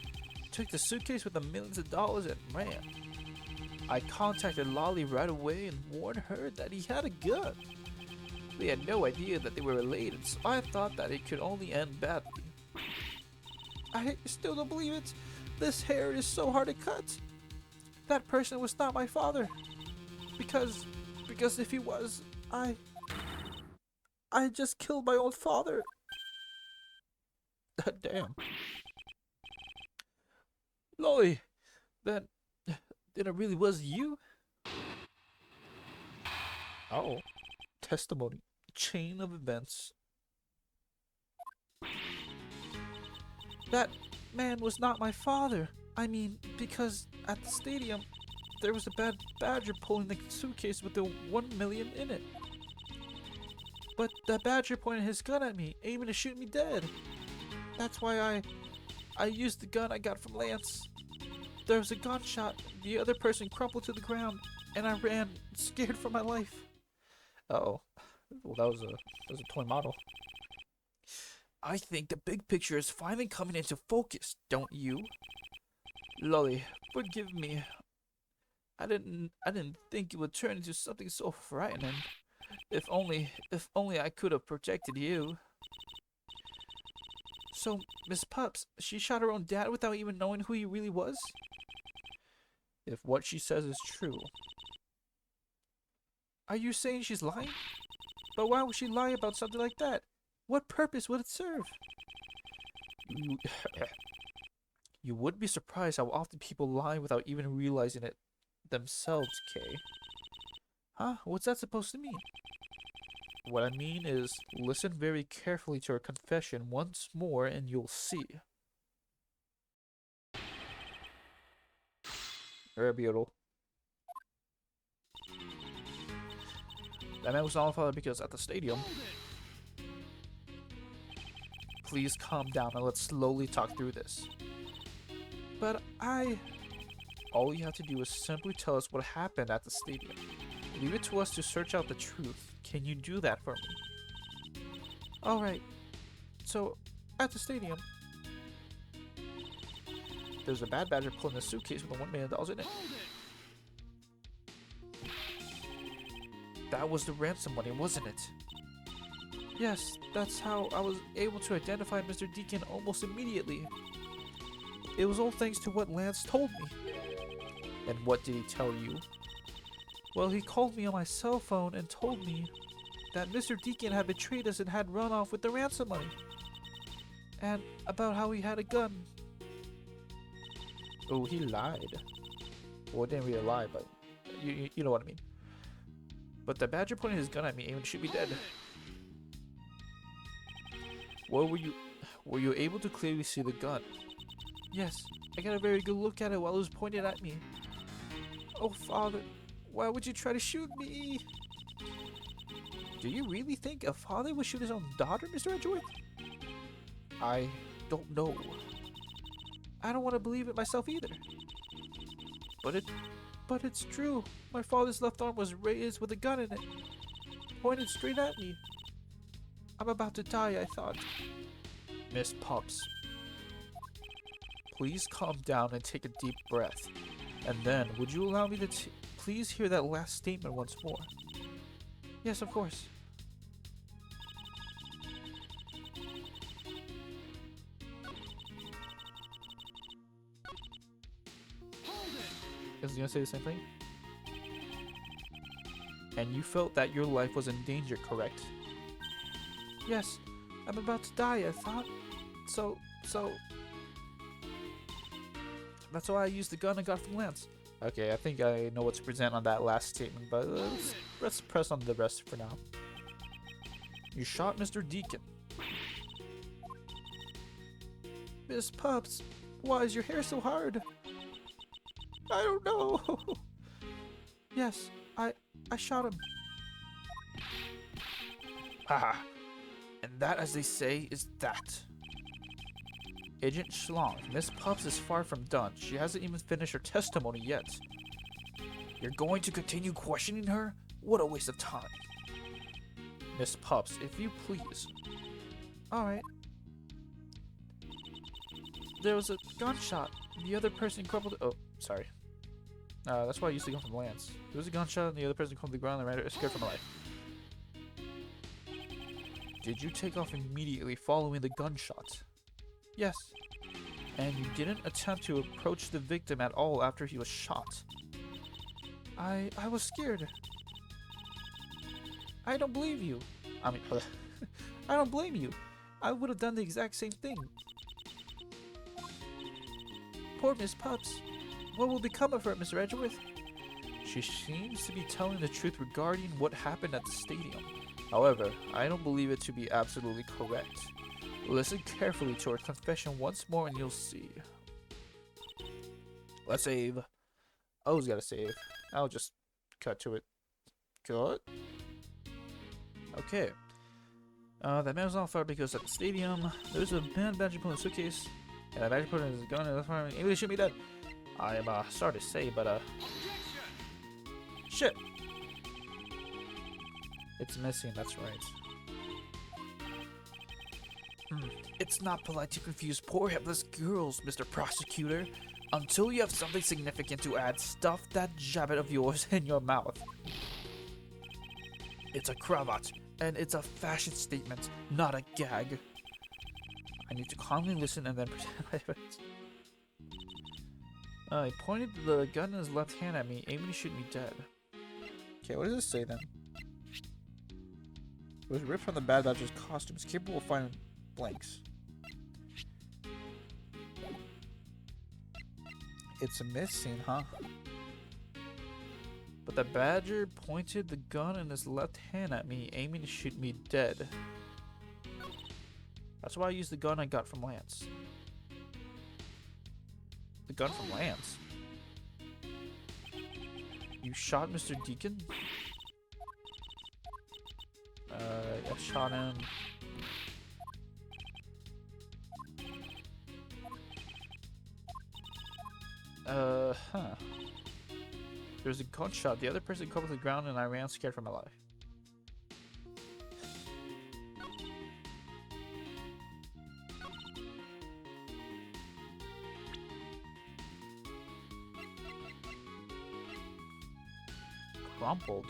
took the suitcase with the millions of dollars and ran. I contacted Lolly right away and warned her that he had a gun. We had no idea that they were related, so I thought that it could only end badly. I still don't believe it. This hair is so hard to cut. That person was not my father. Because if he was, I just killed my own father. Damn. Lolly, then it really was you? Oh. Testimony. Chain of events. That man was not my father. I mean, because at the stadium, there was a Bad Badger pulling the suitcase with the 1 million in it. But the Badger pointed his gun at me, aiming to shoot me dead. That's why I used the gun I got from Lance. There was a gunshot, the other person crumpled to the ground, and I ran, scared for my life. Uh-oh. Well, that was a toy model. I think the big picture is finally coming into focus, don't you? Lolly, forgive me. I didn't think it would turn into something so frightening. If only I could have protected you. So, Miss Pups, she shot her own dad without even knowing who he really was? If what she says is true. Are you saying she's lying? But why would she lie about something like that? What purpose would it serve? You would be surprised how often people lie without even realizing it themselves, Kay. Huh? What's that supposed to mean? What I mean is, listen very carefully to her confession once more and you'll see. Very beautiful. That man was not a father because at the stadium... Please calm down and let's slowly talk through this. But all you have to do is simply tell us what happened at the stadium. Leave it to us to search out the truth. Can you do that for me? Alright. So, at the stadium, there's a Bad Badger pulling a suitcase with $1 million in it. That was the ransom money, wasn't it? Yes, that's how I was able to identify Mr. Deacon almost immediately. It was all thanks to what Lance told me. And what did he tell you? Well, he called me on my cell phone and told me that Mr. Deacon had betrayed us and had run off with the ransom money. And about how he had a gun. Oh, he lied. Well, it didn't really lie, but you know what I mean. But the Badger pointed his gun at me aiming to shoot me dead. Well, were you able to clearly see the gun? Yes, I got a very good look at it while it was pointed at me. Oh, Father, why would you try to shoot me? Do you really think a father would shoot his own daughter, Mr. Edgeworth? I don't know. I don't want to believe it myself either. But it's true. My father's left arm was raised with a gun in it, pointed straight at me. I'm about to die, I thought. Miss Pups, please calm down and take a deep breath. And then, would you allow me to please hear that last statement once more? Yes, of course. Is he gonna say the same thing? And you felt that your life was in danger, correct? Yes, I'm about to die, I thought. So... That's why I used the gun I got from Lance. Okay, I think I know what to present on that last statement, but let's press on the rest for now. You shot Mr. Deacon. Miss Pups, why is your hair so hard? I don't know. Yes, I shot him. Haha. And that, as they say, is that. Agent Schlong, Miss Pups is far from done. She hasn't even finished her testimony yet. You're going to continue questioning her? What a waste of time. Miss Pups, if you please. Alright. There was a gunshot. The other person crumpled. Oh, sorry. That's why I used to come from Lance. There was a gunshot and the other person crumpled to the ground and ran scared for my life. Did you take off immediately following the gunshot? Yes. And you didn't attempt to approach the victim at all after he was shot? I was scared. I don't believe you. I mean, I don't blame you. I would have done the exact same thing. Poor Miss Pups. What will become of her, Mr. Edgeworth? She seems to be telling the truth regarding what happened at the stadium. However, I don't believe it to be absolutely correct. Listen carefully to her confession once more and you'll see. Let's save. I always gotta save. I'll just cut to it. Cut. Okay. That man was on fire because at the stadium, there's a man badger pulling a suitcase, and that badger put his gun in the fire and able to shoot me dead. I am sorry to say, but shit. It's missing, that's right. It's not polite to confuse poor helpless girls, Mr. Prosecutor. Until you have something significant to add, stuff that jabbit of yours in your mouth. It's a cravat, and it's a fashion statement, not a gag. I need to calmly listen and then pretend he pointed the gun in his left hand at me, aiming to shoot me dead. Okay, what does this say then? It was ripped from the Bad Badger's costume. It's capable of finding blanks. It's missing, huh? But the Badger pointed the gun in his left hand at me, aiming to shoot me dead. That's why I used the gun I got from Lance. The gun from Lance? You shot Mr. Deacon? I shot him. Huh. There was a gunshot. The other person covered the ground and I ran scared for my life. Crumpled.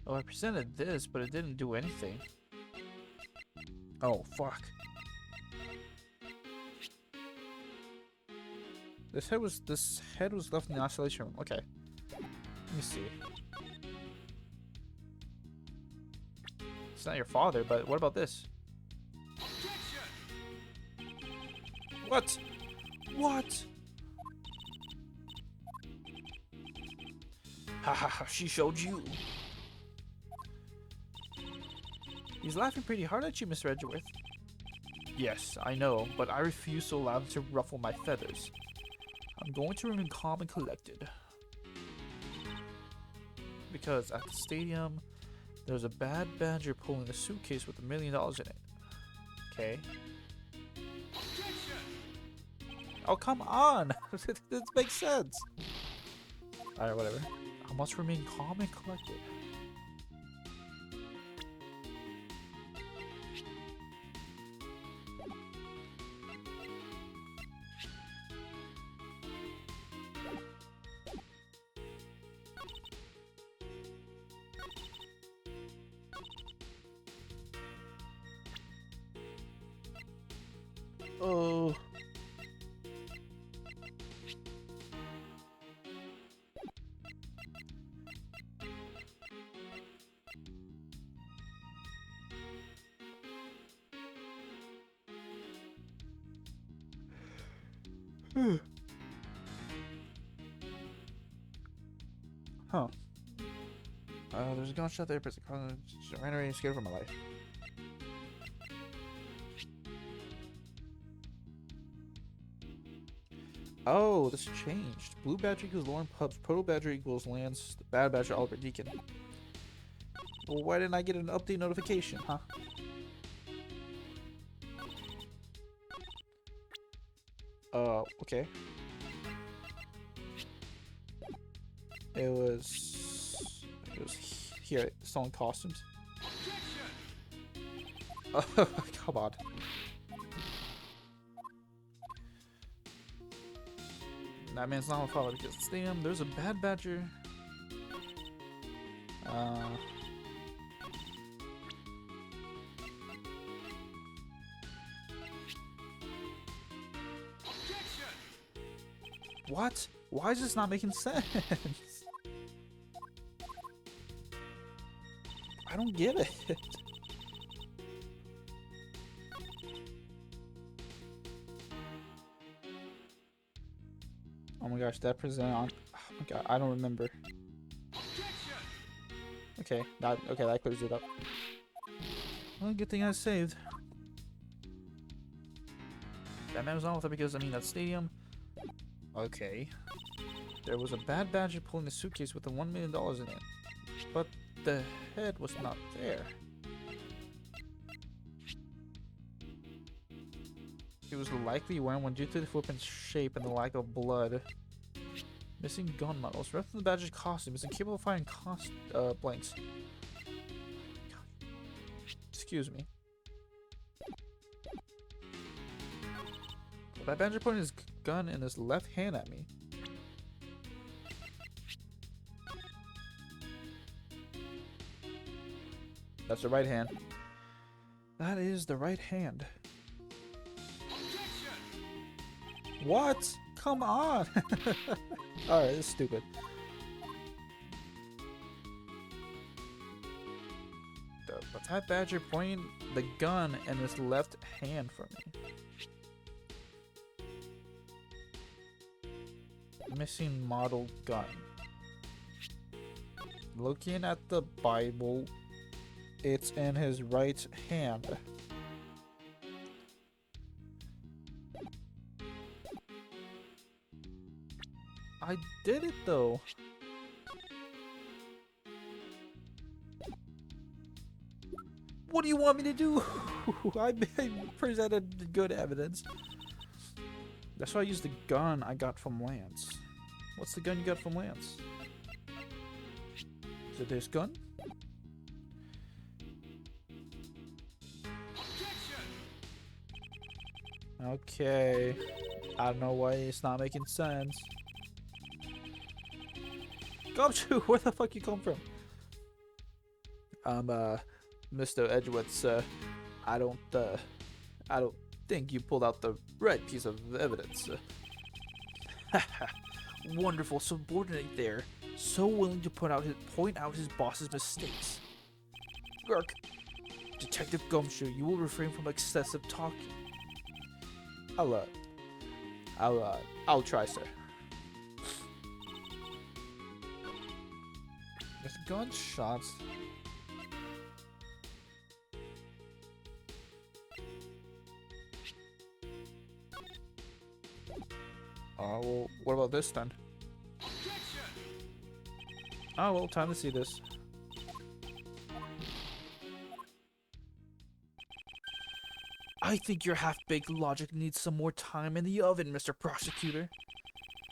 Oh, I presented this, but it didn't do anything. Oh, fuck. This head was left in the isolation room. Okay. Let me see. It's not your father, but what about this? What? What? Ha ha ha, she showed you. He's laughing pretty hard at you, Mr. Edgeworth. Yes, I know, but I refuse to allow him to ruffle my feathers. I'm going to remain calm and collected. Because at the stadium, there's a bad badger pulling a suitcase with $1 million in it. Okay. Oh, come on! This makes sense. Alright, whatever. I'm must remain calm and collected. Oh. Huh. There's a gunshot there, but I ran away scared for my life. Oh, this changed. Blue badger equals Lauren Pubs. Proto badger equals Lance. Bad badger Albert Deacon. Well, why didn't I get an update notification, huh? Okay. It was here, selling costumes. Oh, come on. That man's not a follow because damn, there's a bad badger. What? Why is this not making sense? I don't get it. Oh my gosh, that present on. Oh my god, I don't remember. Okay, that clears it up. Well, good thing I saved. That man was on with it because I mean that stadium. Okay. There was a bad badger pulling a suitcase with the $1 million in it, but the head was not there. He was likely wearing one due to the footprint's shape and the lack of blood. Missing gun models. Rest of the badger's costume is incapable of firing blanks. Excuse me. That badger pointed his gun in his left hand at me. That's the right hand. That is the right hand. What? Come on! Alright, this is stupid. But that badger pointing the gun in his left hand for me. Missing model gun. Looking at the Bible, it's in his right hand. I did it though. What do you want me to do? I presented good evidence. That's why I used the gun I got from Lance. What's the gun you got from Lance? Is it this gun? Okay. I don't know why it's not making sense. Gumshoe, where the fuck you come from? Mr. Edgewoods, I don't think you pulled out the right piece of evidence. Wonderful subordinate there, so willing to point out his boss's mistakes. Gurk, Detective Gumshoe, you will refrain from excessive talking. I'll try, sir. There's gunshots. Well, what about this then? Oh, well, time to see this. I think your half-baked logic needs some more time in the oven, Mr. Prosecutor.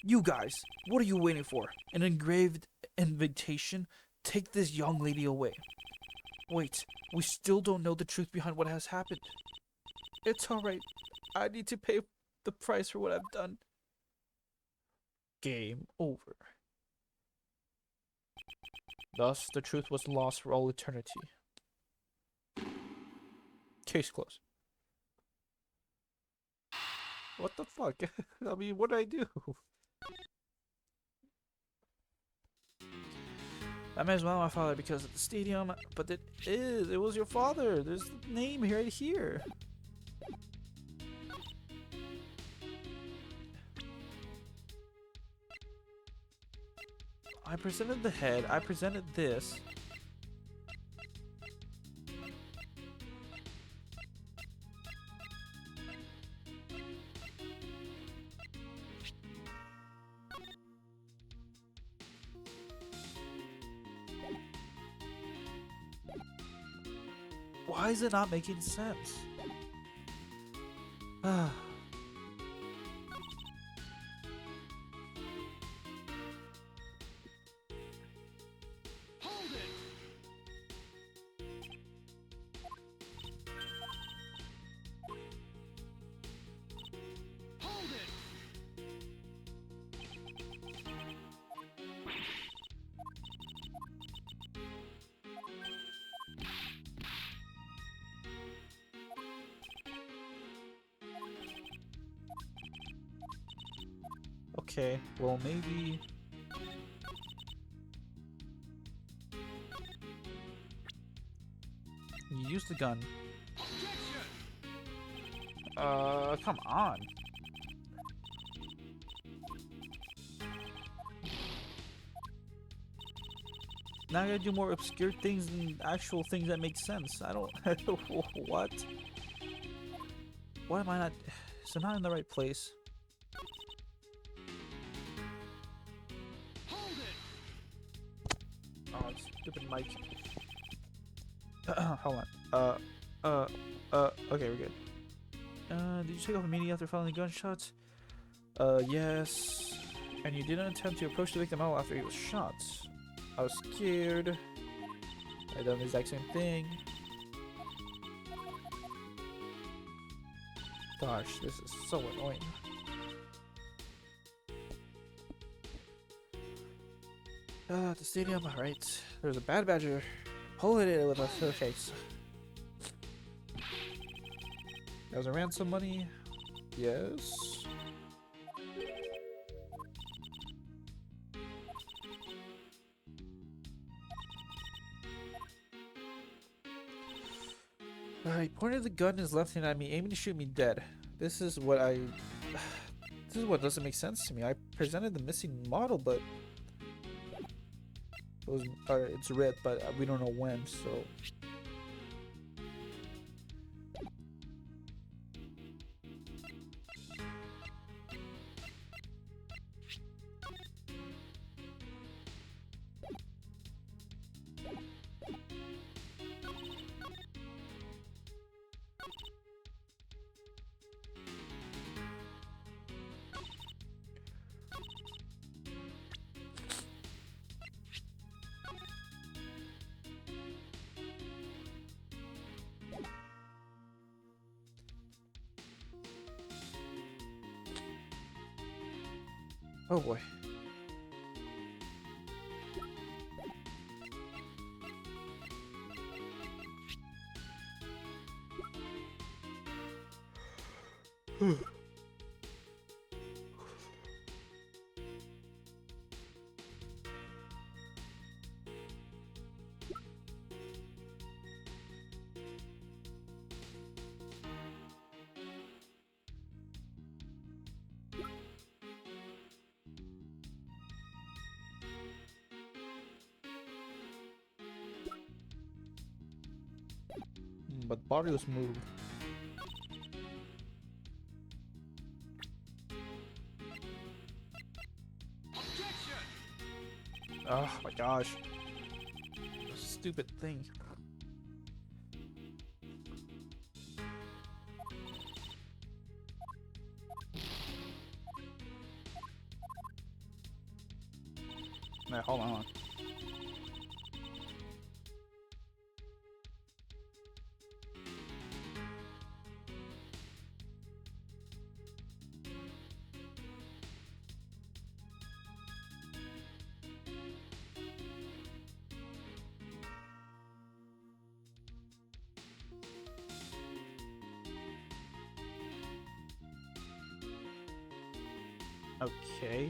You guys, what are you waiting for? An engraved invitation? Take this young lady away. Wait, we still don't know the truth behind what has happened. It's alright. I need to pay the price for what I've done. Game over. Thus, the truth was lost for all eternity. Case closed. What the fuck? I mean, what did I do? I may as well my father because of the stadium, but it was your father. There's the name right here. I presented the head, I presented this. Why is it not making sense? Ah. Okay, well maybe... You use the gun. Come on. Now I gotta do more obscure things than actual things that make sense. I don't... What? Why am I not... So not in the right place. Oh, stupid mic. Hold on. Okay, we're good. Did you take off immediately after firing the gunshots? Yes. And you didn't attempt to approach the victim at all after he was shot. I was scared. I done the exact same thing. Gosh, this is so annoying. The stadium, alright. There's a bad badger pulling it with us. Okay. There was a ransom money. Yes. He pointed the gun in his left hand at me, aiming to shoot me dead. This is what this is what doesn't make sense to me. I presented the missing model, but it was, it's red, but we don't know when, so... Oh boy. But Barrios moved. Oh my gosh. Stupid thing. Nah, hold on. Okay.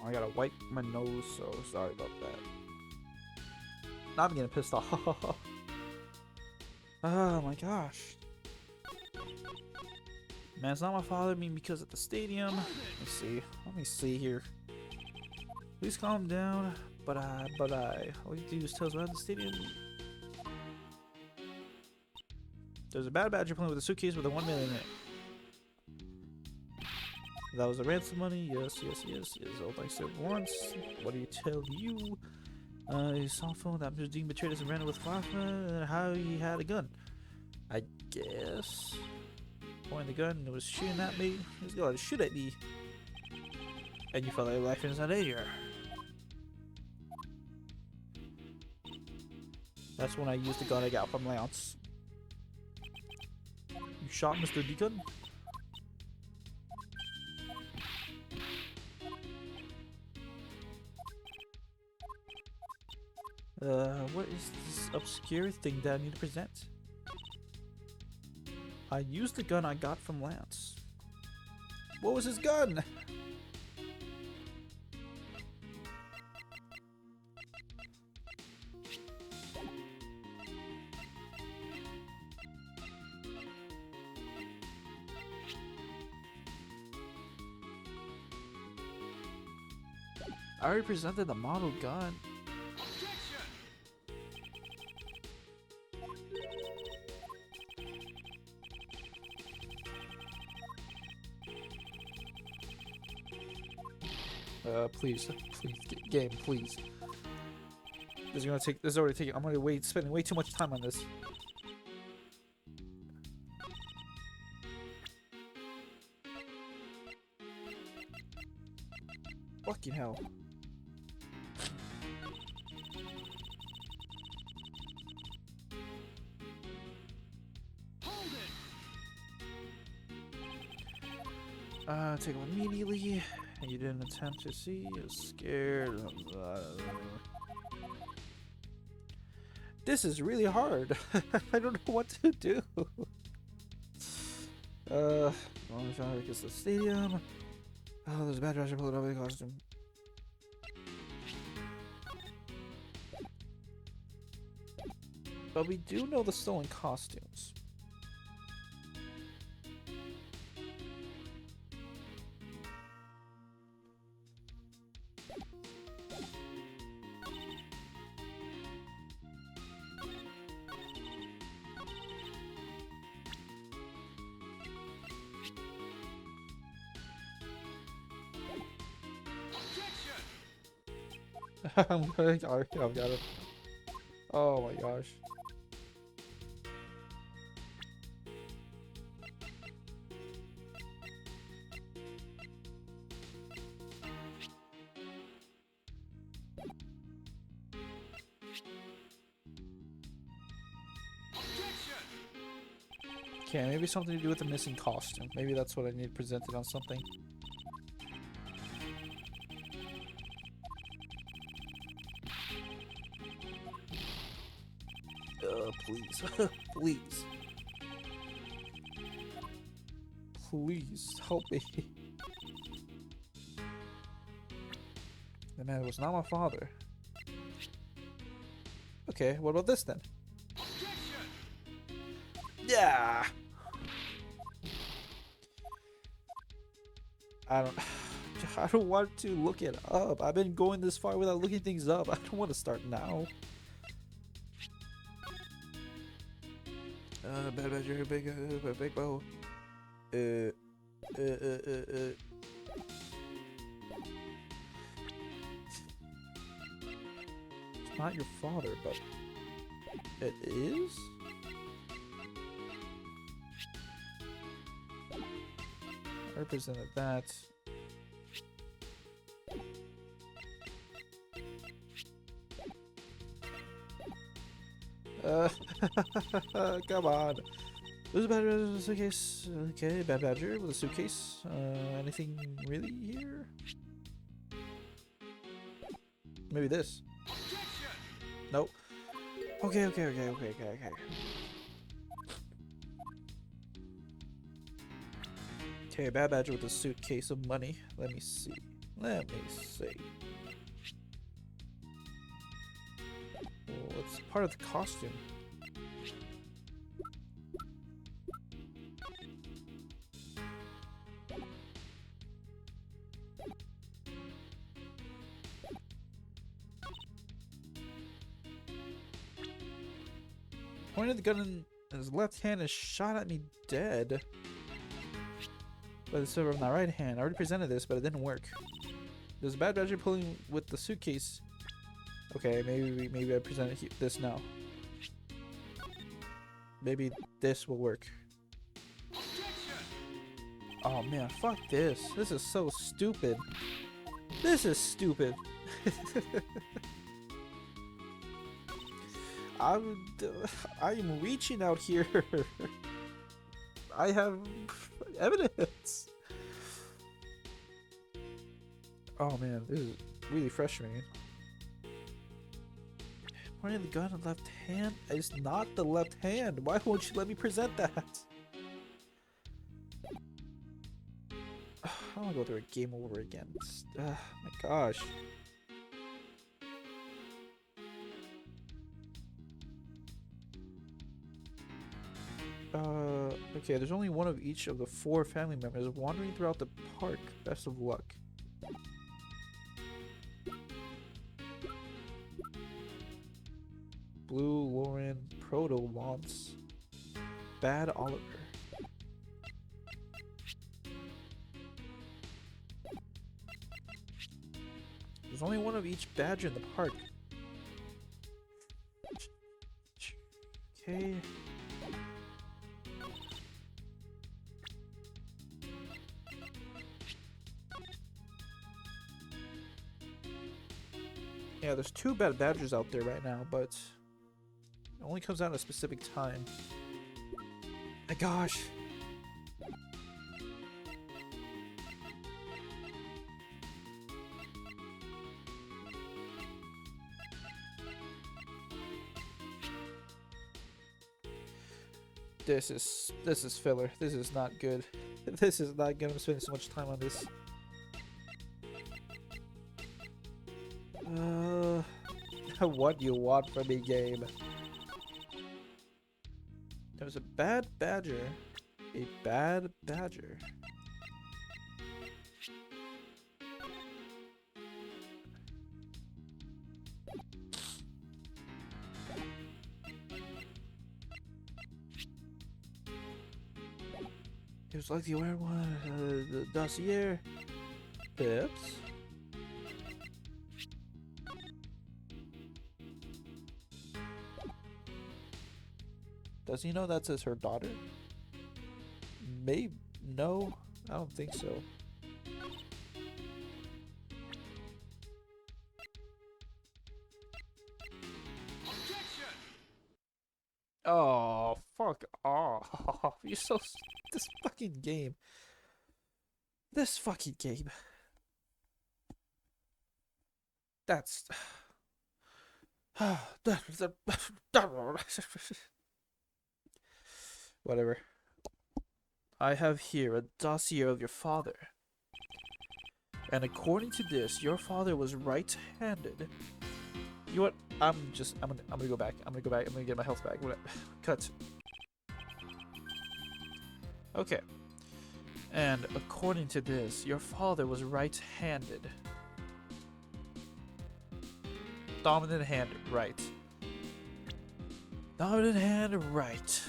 Oh, I gotta wipe my nose, so sorry about that. Now I'm getting pissed off. Oh my gosh. Man, it's not my father. I mean, because at the stadium. Let me see here. Please calm down. But all you do is tell us about the stadium. There's a bad badger playing with a suitcase with a 1 million in it. That was the ransom money. Yes. All I said once. What do you tell you? His cell phone that Mr. Dean betrayed us and ran with Flashman, and how he had a gun. I guess. Pointing the gun and it was shooting at me. He was going to shoot at me. And you felt like life inside danger. That's when I used the gun I got from Lance. You shot Mr. Deacon? What is this obscure thing that I need to present? I used the gun I got from Lance. What was his gun? I already presented the model gun. Please, game, please. This is already taking. I'm already spending way too much time on this. Fucking hell. Take him immediately. You didn't attempt to see. You were scared. This is really hard. I don't know what to do. I'm trying to get to the stadium. Oh, there's a bad rush. Pull it over the costume. But we do know the stolen costumes. I've got it. Oh my gosh. Okay, maybe something to do with the missing costume. Maybe that's what I need presented on something. Please. Please. Please, help me. The man was not my father. Okay, what about this then? Yeah! I don't want to look it up. I've been going this far without looking things up. I don't want to start now. Bad badger, big bow. It's not your father, but it is? I represented that. Come on. There's a bad badger with a suitcase. Okay, bad badger with a suitcase. Anything really here? Maybe this. Nope. Okay. Okay, Bad Badger with a suitcase of money. Let me see. Let me see. Well, it's part of the costume. Pointed the gun in his left hand and shot at me dead. By the silver in my right hand. I already presented this, but it didn't work. There's a Bad Badger pulling with the suitcase. Okay, maybe I present this now. Maybe this will work. Oh man, fuck this. This is so stupid. This is stupid. I'm reaching out here. I have evidence. Oh man, this is really frustrating. Pointing the gun in the left hand? It's not the left hand. Why won't you let me present that? I want to go through a game over again. My gosh. Okay, there's only one of each of the 4 family members wandering throughout the park. Best of luck. Blue, Lauren, Proto, Lance, Bad, Oliver. There's only one of each badger in the park. Okay. Yeah, there's 2 bad badgers out there right now, but it only comes out at a specific time. My gosh. This is filler. This is not good. This is not good. I'm spending so much time on this. What do you want from me, game? There's a bad badger. A bad badger. It was like the aware one, the dossier. Pips. Does he know that's her daughter? Maybe. No, I don't think so. Oh, fuck off. You're so... This fucking game. This fucking game. That's... Whatever. I have here a dossier of your father. And according to this, your father was right-handed. You know what? I'm gonna go back. I'm gonna get my health back. Cut. Okay. And according to this, your father was right-handed. Dominant hand, right. Dominant hand, right.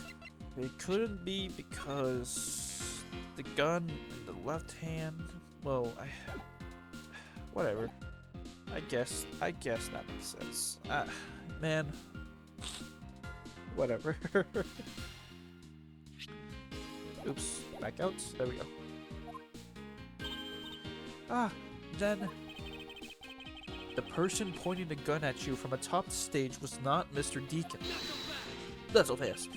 It couldn't be because the gun in the left hand. Well, whatever. I guess that makes sense. Man. Whatever. Oops. Back out. There we go. Then the person pointing the gun at you from atop the stage was not Mr. Deacon. That's so fast.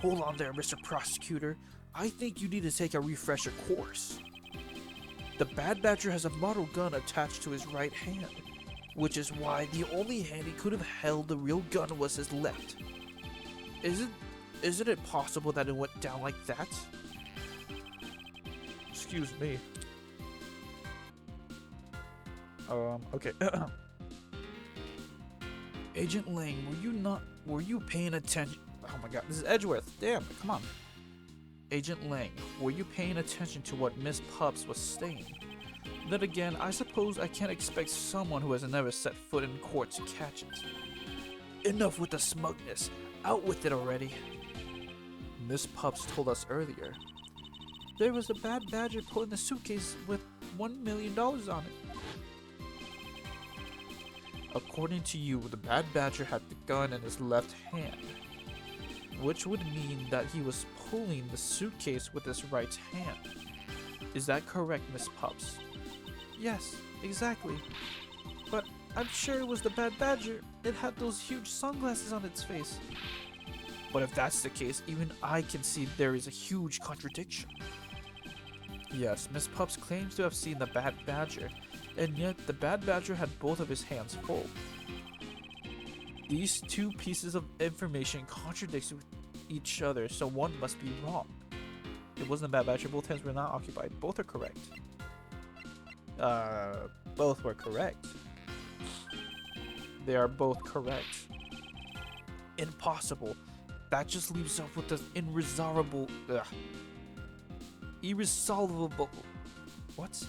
Hold on there, Mr. Prosecutor. I think you need to take a refresher course. The Bad Badger has a model gun attached to his right hand, which is why the only hand he could have held the real gun was his left. Isn't it possible that it went down like that? excuse me. Okay. Agent Lang, were you paying attention? Oh my god, this is Edgeworth. Damn, come on. Agent Lang, were you paying attention to what Miss Pups was saying? Then again, I suppose I can't expect someone who has never set foot in court to catch it. Enough with the smugness. Out with it already. Miss Pups told us earlier. There was a bad badger pulling the suitcase with $1 million on it. According to you, the bad badger had the gun in his left hand, which would mean that he was pulling the suitcase with his right hand. Is that correct, Miss Pups? Yes, exactly. But I'm sure it was the bad badger. It had those huge sunglasses on its face. But if that's the case, even I can see there is a huge contradiction. Yes, Miss Pups claims to have seen the bad badger, and yet the bad badger had both of his hands full. These two pieces of information contradict with each other, so one must be wrong. It wasn't the bad badger, both hands were not occupied. Both are correct. Both were correct. They are both correct. Impossible. That just leaves us with this irresolvable. What?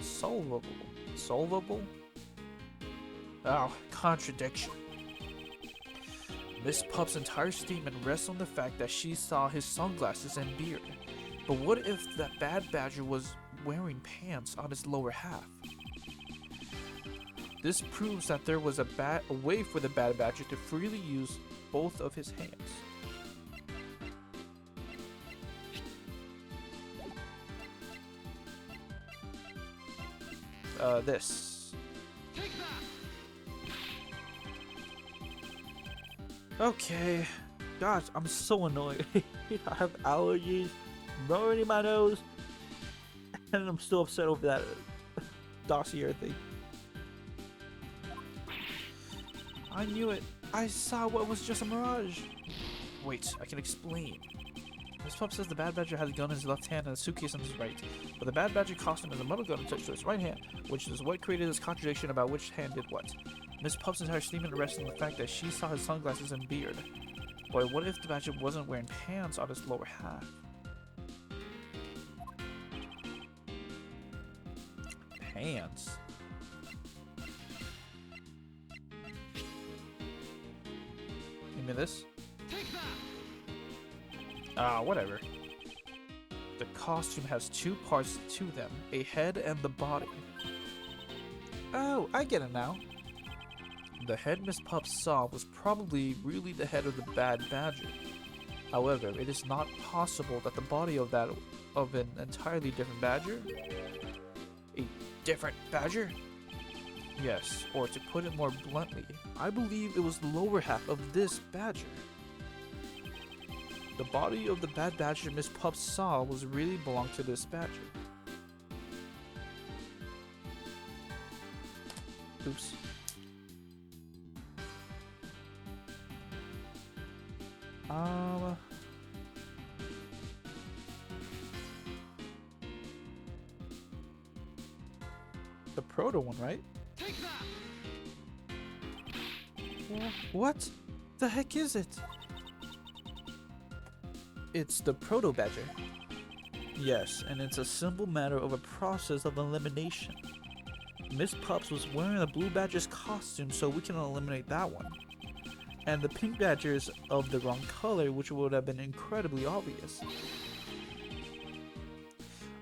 Solvable? Oh, contradiction. Miss Pup's entire statement rests on the fact that she saw his sunglasses and beard. But what if that bad badger was wearing pants on his lower half? This proves that there was a way for the bad badger to freely use both of his hands. This. Okay. Gosh, I'm so annoyed. I have allergies, burning in my nose, and I'm still upset over that dossier thing. I knew it. I saw what was just a mirage. Wait, I can explain. Miss Pup says the bad badger has a gun in his left hand and a suitcase in his right, but the bad badger costume has a metal gun attached to his right hand, which is what created this contradiction about which hand did what. Miss Pup's entire statement rests on the fact that she saw his sunglasses and beard. But what if the badger wasn't wearing pants on his lower half? Pants? You mean this? Whatever. The costume has two parts to them, a head and the body. Oh, I get it now. The head Miss Pup saw was probably really the head of the bad badger. However, it is not possible that the body of an entirely different badger? A different badger? Yes, or to put it more bluntly, I believe it was the lower half of this badger. The body of the bad badger Miss Pup saw was really belonged to this badger. Oops. The proto one, right? What the heck is it? It's the proto badger. Yes, and it's a simple matter of a process of elimination. Miss Pups was wearing the blue badger's costume, so we can eliminate that one. And the pink badger is of the wrong color, which would have been incredibly obvious.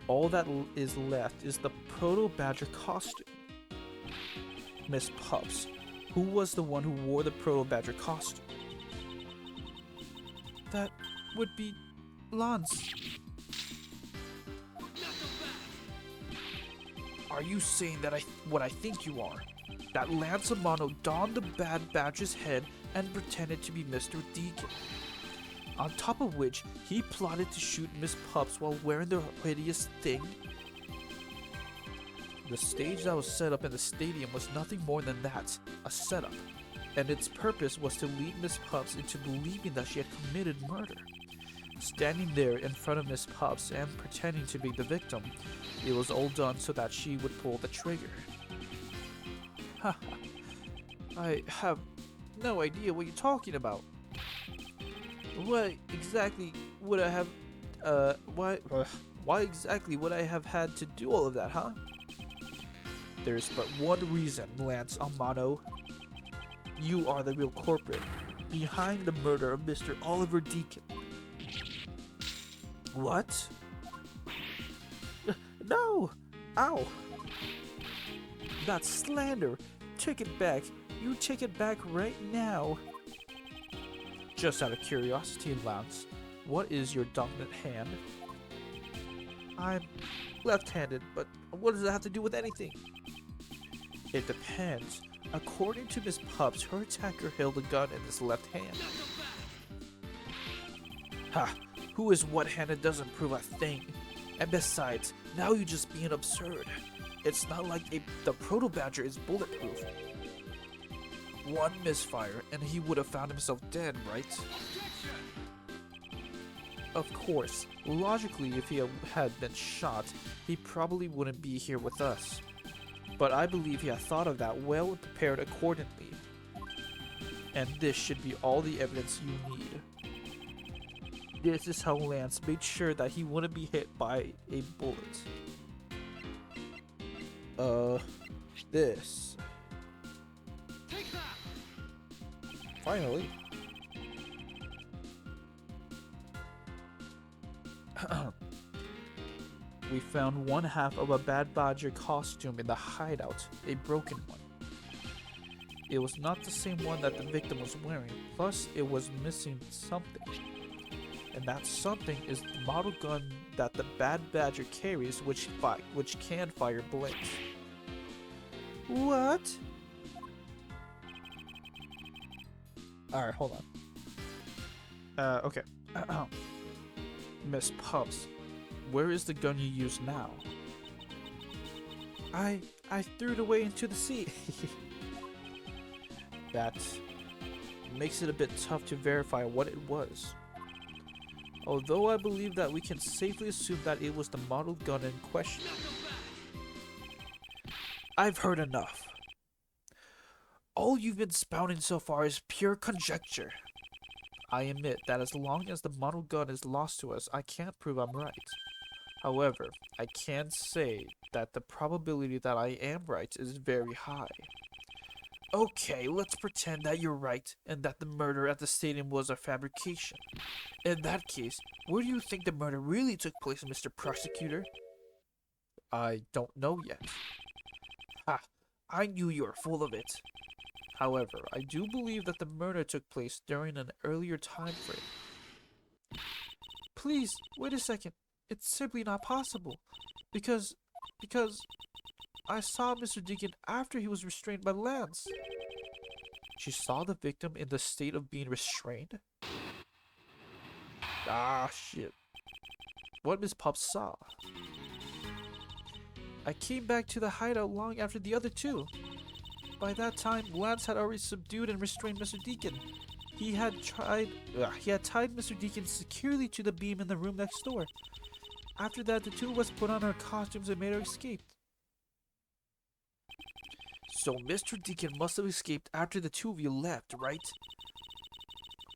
All that is left is the proto badger costume. Miss Pups, who was the one who wore the proto badger costume? That would be Lance. Are you saying that what I think you are? That Lance Amano donned the bad badger's head and pretended to be Mr. Deacon. On top of which, he plotted to shoot Miss Pups while wearing the hideous thing? The stage that was set up in the stadium was nothing more than that, a setup. And its purpose was to lead Miss Pups into believing that she had committed murder. standing there in front of Miss Pups and pretending to be the victim. It was all done so that she would pull the trigger. Haha. I have no idea what you're talking about. What exactly would I have, why exactly would I have had to do all of that, huh? There's but one reason, Lance Amano. You are the real culprit behind the murder of Mr. Oliver Deacon. What? No! Ow! That's slander! Take it back. You take it back right now. Just out of curiosity, Lance, what is your dominant hand? I'm left-handed, but what does that have to do with anything? It depends. According to Miss Pups, her attacker held a gun in his left hand. Ha! Who is what-handed doesn't prove a thing. And besides, now you're just being absurd. It's not like the Proto Badger is bulletproof. One misfire and he would have found himself dead, right? Of course, logically if he had been shot, he probably wouldn't be here with us. But I believe he had thought of that well and prepared accordingly. And this should be all the evidence you need. This is how Lance made sure that he wouldn't be hit by a bullet. This. Finally. We found one half of a Bad Badger costume in the hideout, a broken one. It was not the same one that the victim was wearing, plus it was missing something. And that something is the model gun that the Bad Badger carries, which can fire bullets. What? Alright, hold on. Okay. Miss Pups, where is the gun you use now? I threw it away into the sea. That makes it a bit tough to verify what it was. Although I believe that we can safely assume that it was the model gun in question. I've heard enough. All you've been spouting so far is pure conjecture. I admit that as long as the model gun is lost to us, I can't prove I'm right. However, I can say that the probability that I am right is very high. Okay, let's pretend that you're right and that the murder at the stadium was a fabrication. In that case, where do you think the murder really took place, Mr. Prosecutor? I don't know yet. Ha! I knew you were full of it. However, I do believe that the murder took place during an earlier time frame. Please, wait a second. It's simply not possible. Because I saw Mr. Deacon after he was restrained by Lance. She saw the victim in the state of being restrained? Ah, shit. What Miss Pups saw? I came back to the hideout long after the other two. By that time, Lance had already subdued and restrained Mr. Deacon. He had tied Mr. Deacon securely to the beam in the room next door. After that, the two of us put on our costumes and made our escape. So Mr. Deacon must have escaped after the two of you left, right?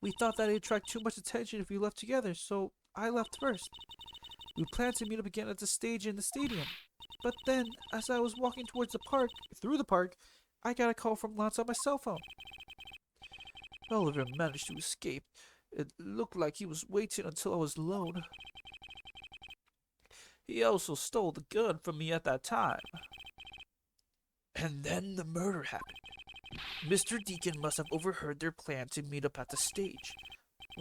We thought that it'd attract too much attention if we left together, so I left first. We planned to meet up again at the stage in the stadium. But then, as I was walking through the park, I got a call from Lance on my cell phone. Oliver managed to escape. It looked like he was waiting until I was alone. He also stole the gun from me at that time. And then the murder happened. Mr. Deacon must have overheard their plan to meet up at the stage.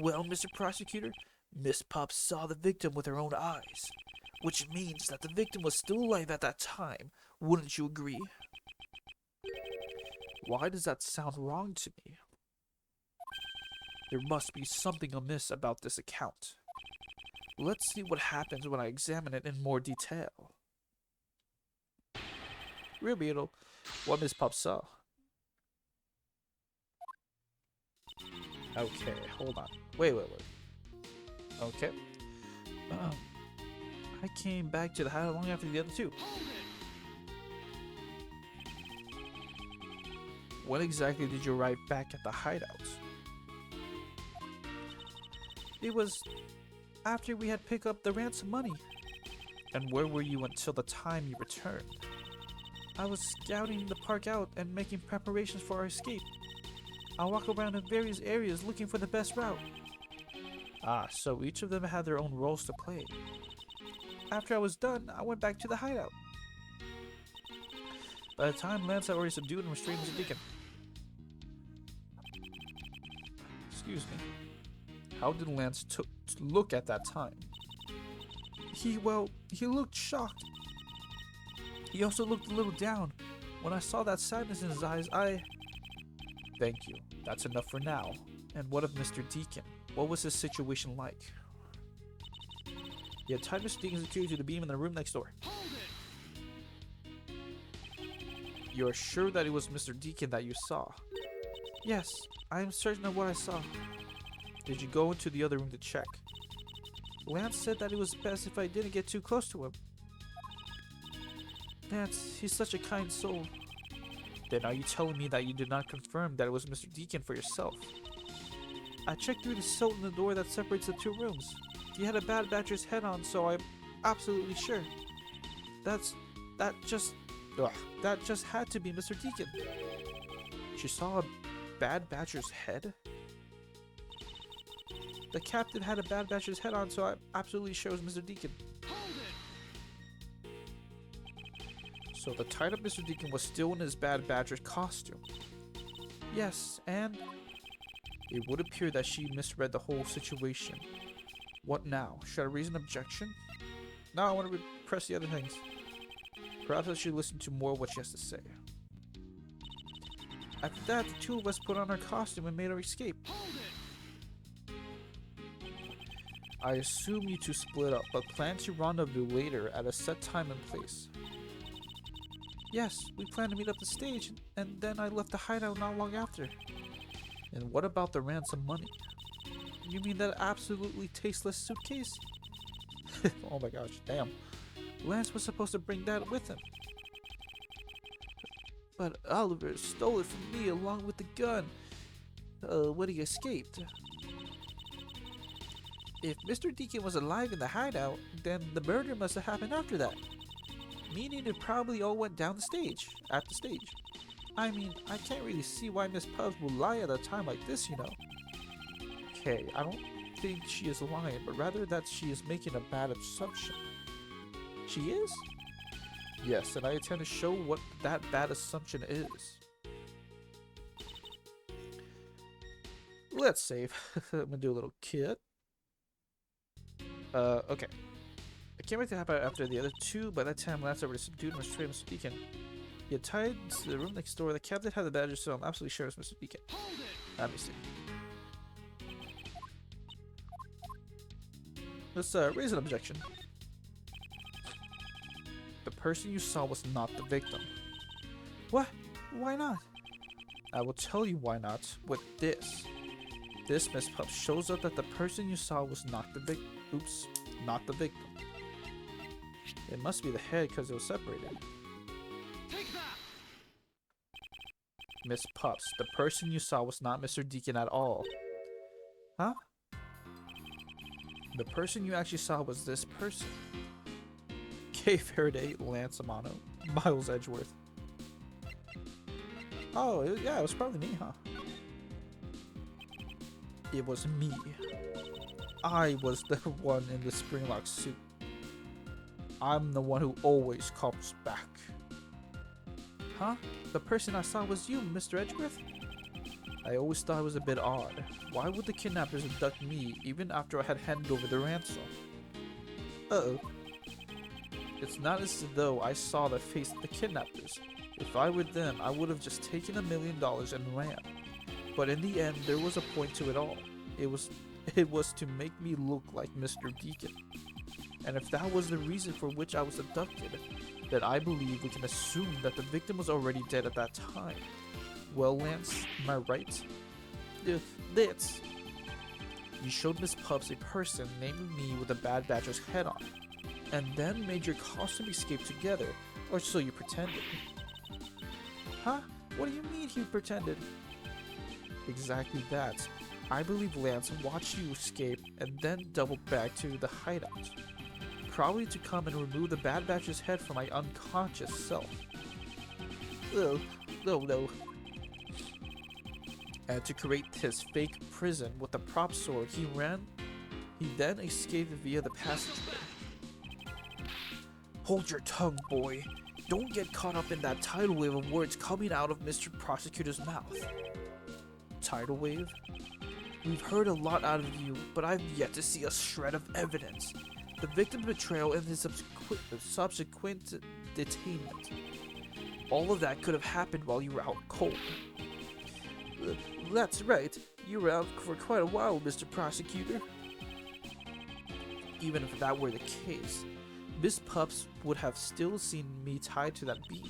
Well, Mr. Prosecutor, Miss Pups saw the victim with her own eyes, which means that the victim was still alive at that time. Wouldn't you agree? Why does that sound wrong to me? There must be something amiss about this account. Let's see what happens when I examine it in more detail. Real Beetle, what Miss Pups saw. Okay, hold on. Wait. Okay. Um, I came back to the hideout long after the other two. When exactly did you arrive back at the hideout? It was after we had picked up the ransom money. And where were you until the time you returned? I was scouting the park out and making preparations for our escape. I walk around in various areas looking for the best route. Ah, so each of them had their own roles to play. After I was done, I went back to the hideout. By the time Lance had already subdued and restrained Mr. Deacon. Excuse me. How did Lance look at that time? He looked shocked. He also looked a little down. When I saw that sadness in his eyes, Thank you. That's enough for now. And what of Mr. Deacon? What was his situation like? He had tied Mr. Deacon's security to the beam in the room next door. You're sure that it was Mr. Deacon that you saw? Yes, I am certain of what I saw. Did you go into the other room to check? Lance said that it was best if I didn't get too close to him. Lance, he's such a kind soul. Then are you telling me that you did not confirm that it was Mr. Deacon for yourself? I checked through the silt in the door that separates the two rooms. He had a Bad Badger's head on, so I'm absolutely sure. That just had to be Mr. Deacon. She saw a Bad Badger's head? The captain had a Bad Badger's head on, so I'm absolutely sure it was Mr. Deacon. So the tied up Mr. Deacon was still in his Bad Badger costume. Yes, and it would appear that she misread the whole situation. What now? Should I raise an objection? No, I want to press the other things. Perhaps I should listen to more of what she has to say. After that, the two of us put on our costume and made our escape. I assume you two split up, but plan to rendezvous later at a set time and place. Yes, we plan to meet up the stage, and then I left the hideout not long after. And what about the ransom money? You mean that absolutely tasteless suitcase? Oh my gosh, damn. Lance was supposed to bring that with him. But Oliver stole it from me along with the gun when he escaped. If Mr. Deacon was alive in the hideout, then the murder must have happened after that. Meaning it probably all went down the stage, at the stage. I mean, I can't really see why Miss Pubbs will lie at a time like this, you know. Okay, I don't think she is lying, but rather that she is making a bad assumption. She is? Yes, and I intend to show what that bad assumption is. Let's save. I'm gonna do a little kit. Okay. I can't wait to happen after the other two. By that time, Lance already subdued and restrained Mr. Deacon. He had tied to the room next door. The captain had the badger, so I'm absolutely sure it was Mr. Deacon. Let me see. Let's raise an objection. The person you saw was not the victim. What? Why not? I will tell you why not with this. This, Miss Pubbs, shows up that the person you saw was not the victim. Oops, not the victim. It must be the head because it was separated. Miss Pubbs, the person you saw was not Mr. Deacon at all. Huh? The person you actually saw was this person. Kay Faraday, Lance Amano, Miles Edgeworth. Oh, yeah, it was probably me, huh? It was me. I was the one in the Springlock suit. I'm the one who always comes back. Huh? The person I saw was you, Mr. Edgeworth? I always thought it was a bit odd. Why would the kidnappers abduct me even after I had handed over the ransom? Uh-oh. It's not as though I saw the face of the kidnappers. If I were them, I would have just taken $1 million and ran. But in the end, there was a point to it all. It was to make me look like Mr. Deacon. And if that was the reason for which I was abducted, then I believe we can assume that the victim was already dead at that time. Well, Lance, am I right? That's... You showed Miss Pups a person named me with a Bad Badger's head on, and then made your costume escape together, or so you pretended. Huh? What do you mean he pretended? Exactly that. I believe Lance watched you escape and then doubled back to the hideout. Probably to come and remove the Bad Batch's head from my unconscious self. Ugh, no. And to create his fake prison with the prop sword he then escaped via the passageway. Hold your tongue, boy. Don't get caught up in that tidal wave of words coming out of Mr. Prosecutor's mouth. Tidal wave? We've heard a lot out of you, but I've yet to see a shred of evidence. The victim's betrayal and his subsequent detainment. All of that could have happened while you were out cold. That's right. You were out for quite a while, Mr. Prosecutor. Even if that were the case, Miss Pups would have still seen me tied to that beam.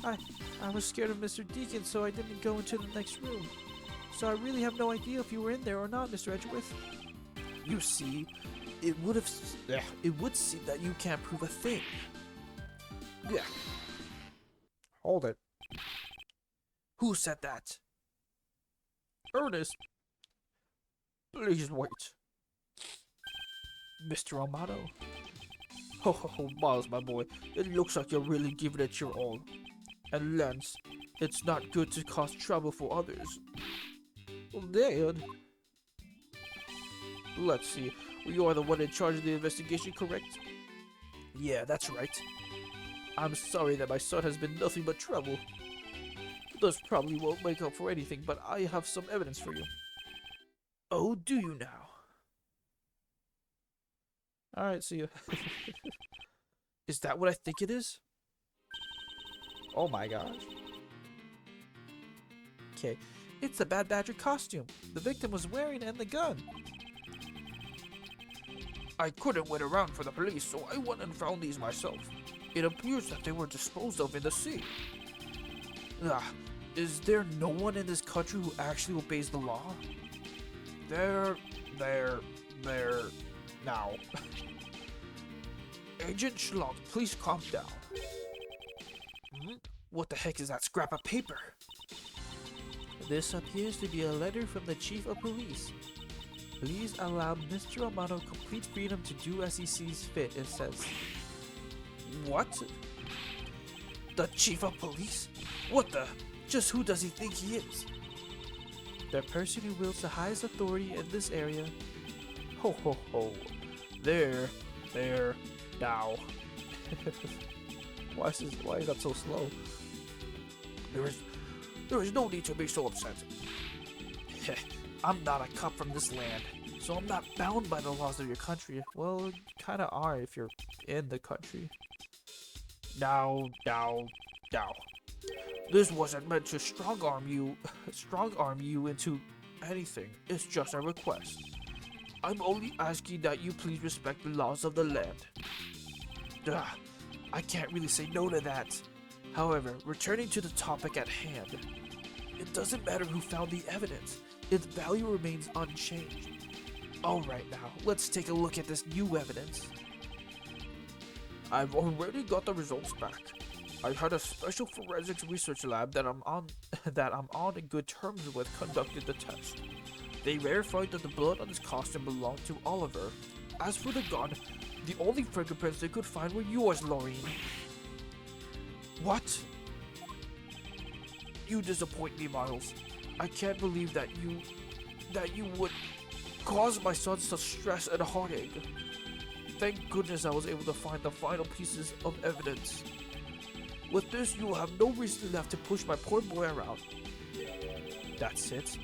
I was scared of Mr. Deacon, so I didn't go into the next room. So I really have no idea if you were in there or not, Mr. Edgeworth. You see, it would seem that you can't prove a thing. Yeah. Hold it. Who said that? Ernest. Please wait. Mr. Amato. Oh, Miles, my boy. It looks like you're really giving it your all. And Lance, it's not good to cause trouble for others. Well, Dad. Let's see. You are the one in charge of the investigation, correct? Yeah, that's right. I'm sorry that my son has been nothing but trouble. This probably won't make up for anything, but I have some evidence for you. Oh, do you now? Alright, see ya. Is that what I think it is? Oh my gosh. Okay, it's the Bad Badger costume the victim was wearing and the gun. I couldn't wait around for the police, so I went and found these myself. It appears that they were disposed of in the sea. Is there no one in this country who actually obeys the law? There, now. Agent Schlott, please calm down. What the heck is that scrap of paper? This appears to be a letter from the Chief of Police. Please allow Mr. Amato complete freedom to do as he sees fit, it says. What? The Chief of Police? What the? Just who does he think he is? The person who wields the highest authority in this area. Ho ho ho. There, now. Why is that so slow? There is no need to be so upset. I'm not a cop from this land, so I'm not bound by the laws of your country. Well, you kinda are if you're in the country. Now. This wasn't meant to strong-arm you into anything. It's just a request. I'm only asking that you please respect the laws of the land. I can't really say no to that. However, returning to the topic at hand, it doesn't matter who found the evidence. Its value remains unchanged. Alright now, let's take a look at this new evidence. I've already got the results back. I had a special forensics research lab that I'm on in good terms with conducted the test. They verified that the blood on his costume belonged to Oliver. As for the gun, the only fingerprints they could find were yours, Laureen. What? You disappoint me, Miles. I can't believe that you would cause my son such stress and heartache. Thank goodness I was able to find the final pieces of evidence. With this, you will have no reason left to push my poor boy around. That's it?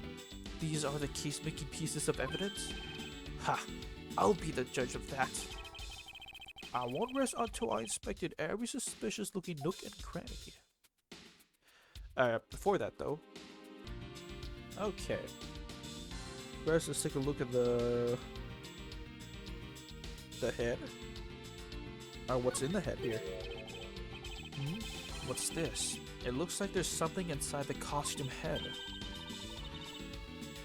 These are the case-making pieces of evidence? Ha! I'll be the judge of that. I won't rest until I inspected every suspicious-looking nook and cranny. Before that, though. Okay. First, let's take a look at the head. What's in the head here? What's this? It looks like there's something inside the costume head.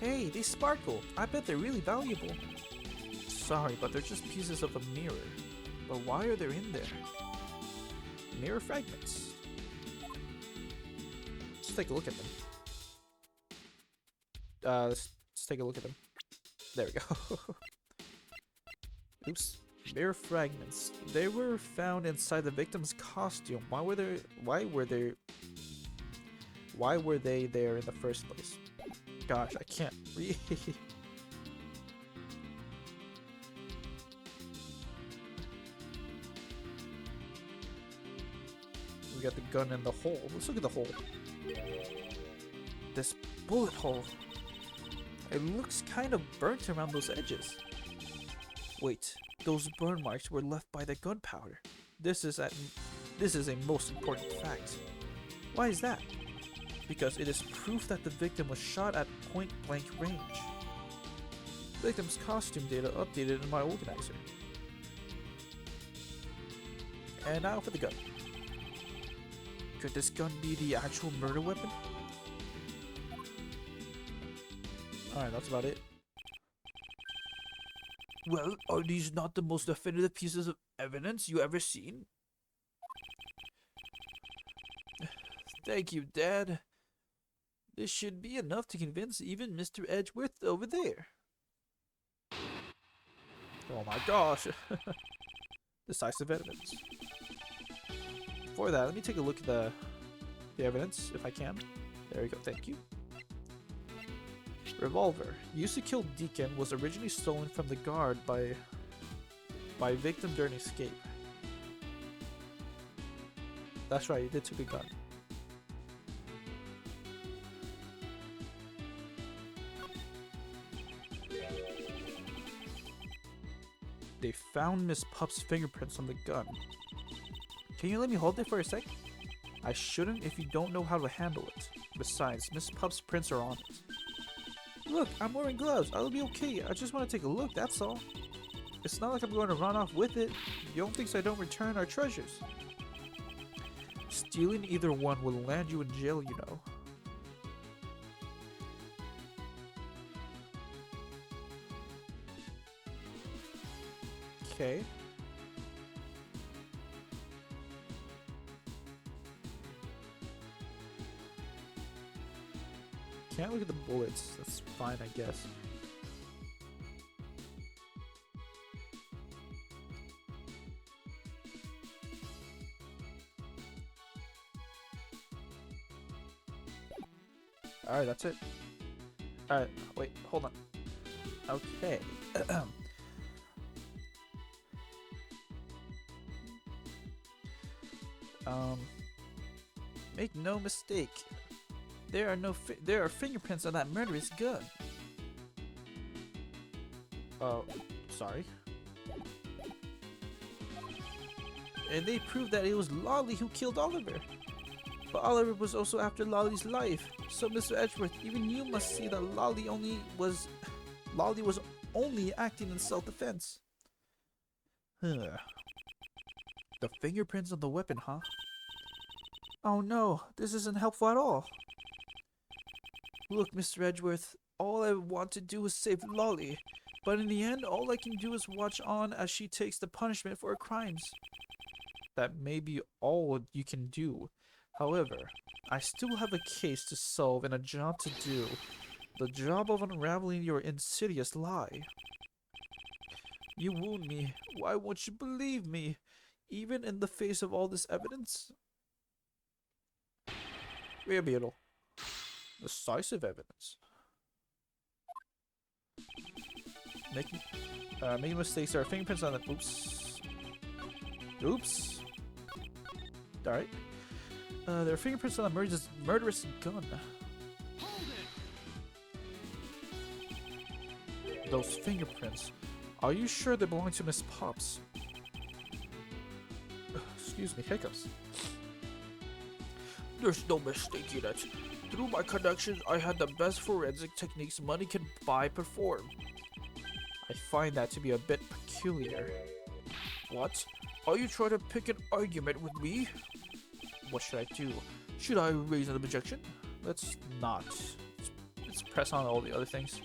Hey, they sparkle. I bet they're really valuable. Sorry, but they're just pieces of a mirror. But why are they in there? Mirror fragments. Let's take a look at them. Let's take a look at them. There we go. Oops. Mirror fragments. They were found inside the victim's costume. Why were they there in the first place? Gosh, I can't read. We got the gun in the hole. Let's look at the hole. This bullet hole. It looks kind of burnt around those edges. Wait, those burn marks were left by the gunpowder. This is a most important fact. Why is that? Because it is proof that the victim was shot at point-blank range. Victim's costume data updated in my organizer. And now for the gun. Could this gun be the actual murder weapon? Alright, that's about it. Well, are these not the most definitive pieces of evidence you ever seen? Thank you, Dad. This should be enough to convince even Mr. Edgeworth over there. Oh my gosh. Decisive evidence. Before that, let me take a look at the evidence, if I can. There we go, thank you. Revolver. Used to kill Deacon, was originally stolen from the guard by victim during escape. That's right, he did took a gun. They found Miss Pup's fingerprints on the gun. Can you let me hold it for a sec? I shouldn't if you don't know how to handle it. Besides, Miss Pup's prints are on it. Look, I'm wearing gloves. I'll be okay. I just want to take a look, that's all. It's not like I'm going to run off with it. Young thinks I don't return our treasures. Stealing either one will land you in jail, you know. Okay. Can't look at the bullets. That's fine, I guess. Alright, that's it. Alright, wait, hold on. Okay. Make no mistake. There are fingerprints on that murderous gun. Oh, sorry. And they proved that it was Lolly who killed Oliver. But Oliver was also after Lolly's life. So Mr. Edgeworth, even you must see that Lolly was only acting in self-defense. The fingerprints on the weapon, huh? Oh no, this isn't helpful at all. Look, Mr. Edgeworth, all I want to do is save Lolly, but in the end, all I can do is watch on as she takes the punishment for her crimes. That may be all you can do. However, I still have a case to solve and a job to do. The job of unraveling your insidious lie. You wound me. Why won't you believe me? Even in the face of all this evidence? Reveal. Decisive evidence. Making mistakes. There are fingerprints on the. Oops. Oops. Alright. There are fingerprints on the murderous gun. Those fingerprints. Are you sure they belong to Miss Pops? Excuse me, hiccups. There's no mistaking it. Through my connections, I had the best forensic techniques money can buy performed. I find that to be a bit peculiar. What? Are you trying to pick an argument with me? What should I do? Should I raise an objection? Let's not. let's press on all the other things.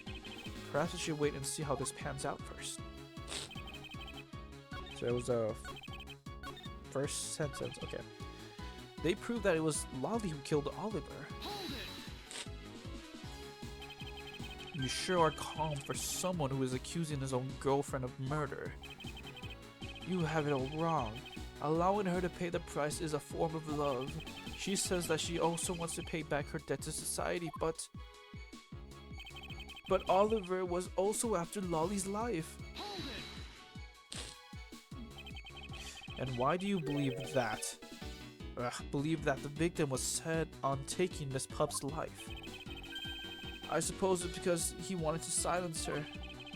Perhaps we should wait and see how this pans out first. So it was a first sentence. Okay. They proved that it was Lolly who killed Oliver. You sure are calm for someone who is accusing his own girlfriend of murder. You have it all wrong. Allowing her to pay the price is a form of love. She says that she also wants to pay back her debt to society, but Oliver was also after Lolly's life. And why do you believe that? Believe that the victim was set on taking Miss Pup's life? I suppose it's because he wanted to silence her,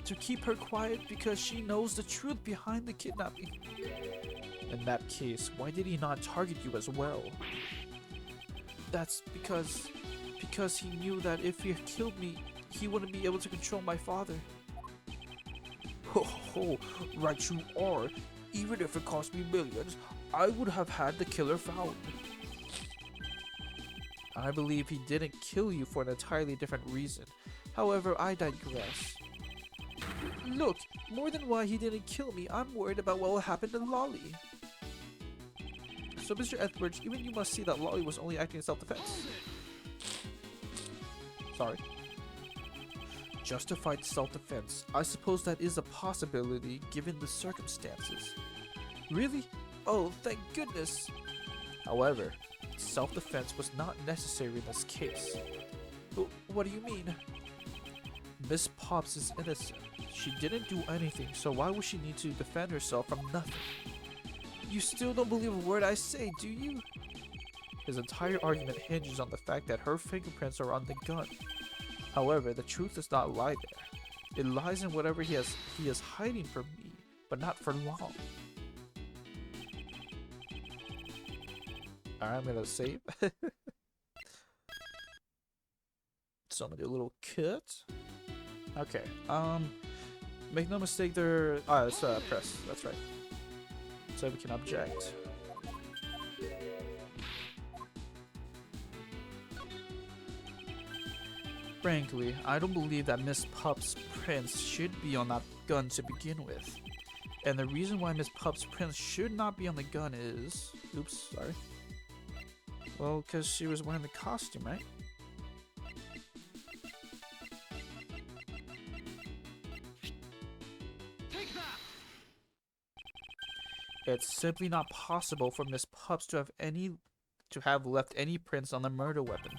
to keep her quiet because she knows the truth behind the kidnapping. In that case, why did he not target you as well? That's because he knew that if he killed me, he wouldn't be able to control my father. Ho ho, right you are. Even if it cost me millions, I would have had the killer found. I believe he didn't kill you for an entirely different reason. However, I digress. Look, more than why he didn't kill me, I'm worried about what will happen to Lolly. So, Mr. Edwards, even you must see that Lolly was only acting in self-defense. Sorry. Justified self-defense. I suppose that is a possibility given the circumstances. Really? Oh, thank goodness. However, self-defense was not necessary in this case. What do you mean? Miss Pops is innocent. She didn't do anything, so why would she need to defend herself from nothing? You still don't believe a word I say, do you? His entire argument hinges on the fact that her fingerprints are on the gun. However, the truth does not lie there. It lies in whatever he is hiding from me, but not for long. Alright, I'm gonna save. So I'm gonna do a little cut. Okay, make no mistake, let's press, that's right. So we can object. Frankly, I don't believe that Miss Pup's prints should be on that gun to begin with. And the reason why Miss Pup's prints should not be on the gun is... Oops, sorry. Well, because she was wearing the costume, right? It's simply not possible for Miss Pups to have left any prints on the murder weapon.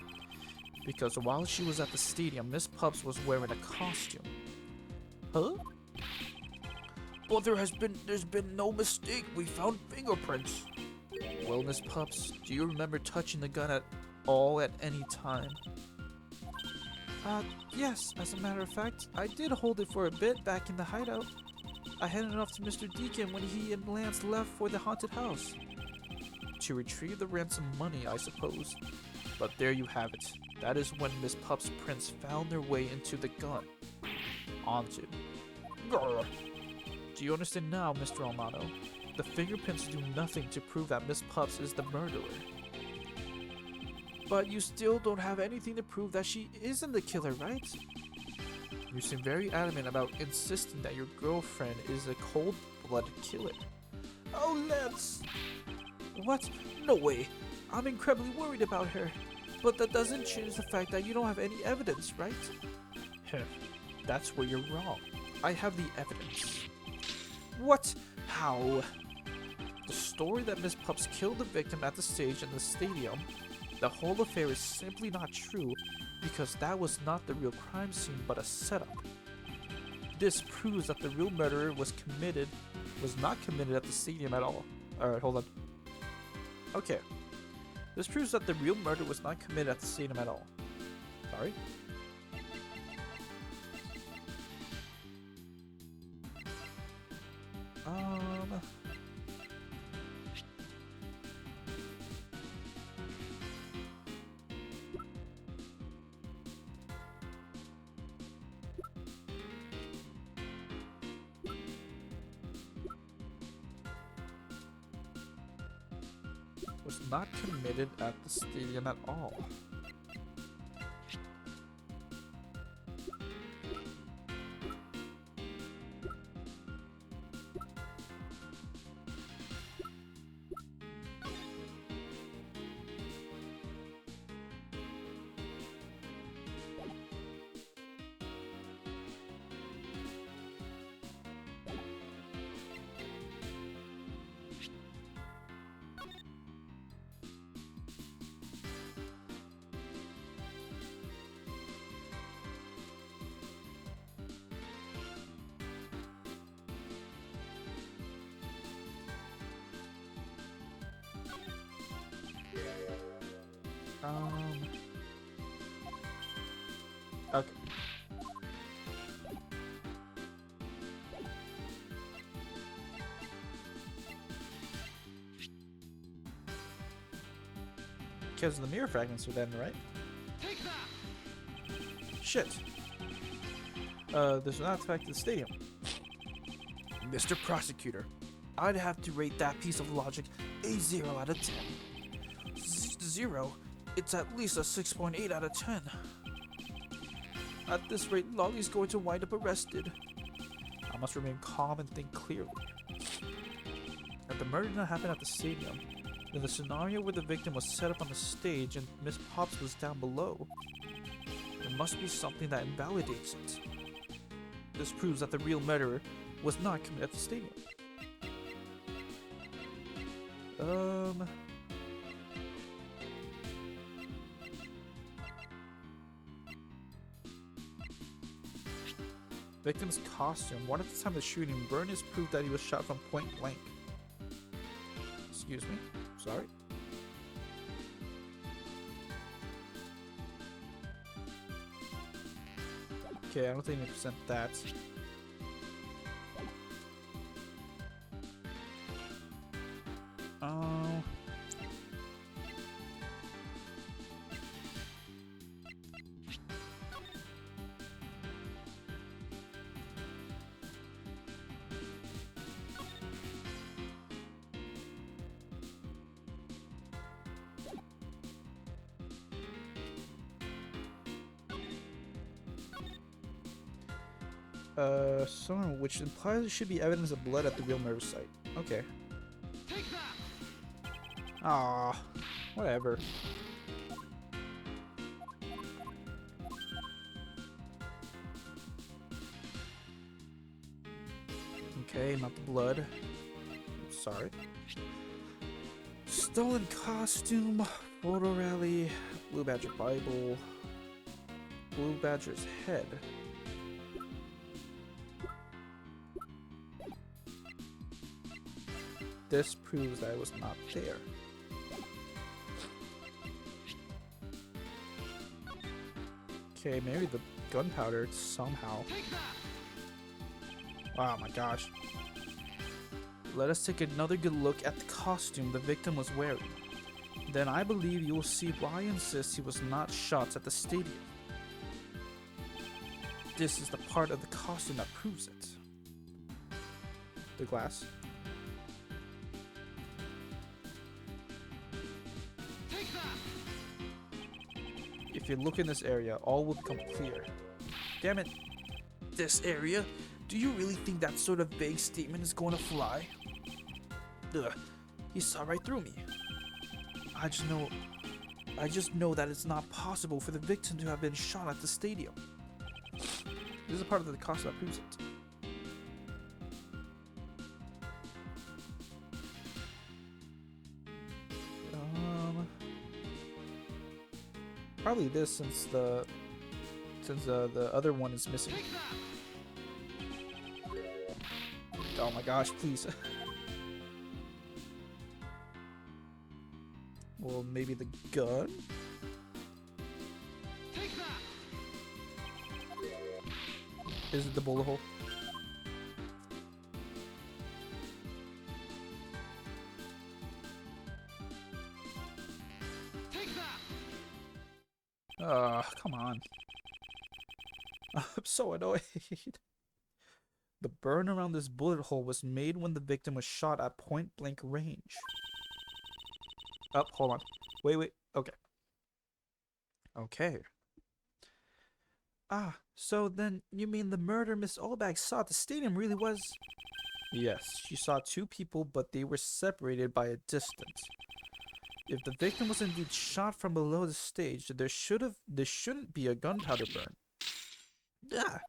Because while she was at the stadium, Miss Pups was wearing a costume. Huh? But there's been no mistake. We found fingerprints. Well, Miss Pups, do you remember touching the gun at all at any time? Yes. As a matter of fact, I did hold it for a bit back in the hideout. I handed it off to Mr. Deacon when he and Lance left for the haunted house. To retrieve the ransom money, I suppose. But there you have it. That is when Miss Pup's prints found their way into the gun. Onto. Grr. Do you understand now, Mr. Almano? The fingerprints do nothing to prove that Miss Pups is the murderer. But you still don't have anything to prove that she isn't the killer, right? You seem very adamant about insisting that your girlfriend is a cold-blooded killer. Oh, Lance! What? No way! I'm incredibly worried about her. But that doesn't change the fact that you don't have any evidence, right? That's where you're wrong. I have the evidence. What? How? The story that Miss Pups killed the victim at the stage in the stadium, the whole affair is simply not true because that was not the real crime scene but a setup. This proves that the real murderer was not committed at the stadium at all. Alright, hold on. Okay. This proves that the real murder was not committed at the stadium at all. Sorry? Was not committed at the stadium at all. Okay. Because the mirror fragments are then, right? Shit. This will not affect the stadium. Mr. Prosecutor, I'd have to rate that piece of logic a 0 out of 10. 0? It's at least a 6.8 out of 10. At this rate, Lolly's going to wind up arrested. I must remain calm and think clearly. If the murder did not happen at the stadium, then the scenario where the victim was set up on the stage and Miss Pops was down below, there must be something that invalidates it. This proves that the real murderer was not committed at the stadium. Victim's costume. What at the time of the shooting? Burn is proof that he was shot from point blank. Excuse me? Sorry? Okay, I don't think we present that. Oh. Someone which implies there should be evidence of blood at the real murder site. Okay. Ah, whatever. Okay, not the blood. Sorry. Stolen costume, photo rally, Blue Badger Bible, Blue Badger's head. This proves that I was not there. Okay, maybe the gunpowder somehow. Oh my gosh. Let us take another good look at the costume the victim was wearing. Then I believe you will see why I insist he was not shot at the stadium. This is the part of the costume that proves it. The glass. If you look in this area, all will become clear. Damn it. This area? Do you really think that sort of vague statement is going to fly? Ugh. He saw right through me. I just know that it's not possible for the victim to have been shot at the stadium. This is a part of the costume that proves it. Probably this since the other one is missing. Oh my gosh, please. Well, maybe the gun? Is it the bullet hole? Come on. I'm so annoyed. The burn around this bullet hole was made when the victim was shot at point blank range. Oh, hold on. Wait. Okay. Okay. Ah, so then you mean the murder Miss Olbag saw at the stadium really was... Yes, she saw two people, but they were separated by a distance. If the victim was indeed shot from below the stage, there shouldn't be a gunpowder burn. Ah.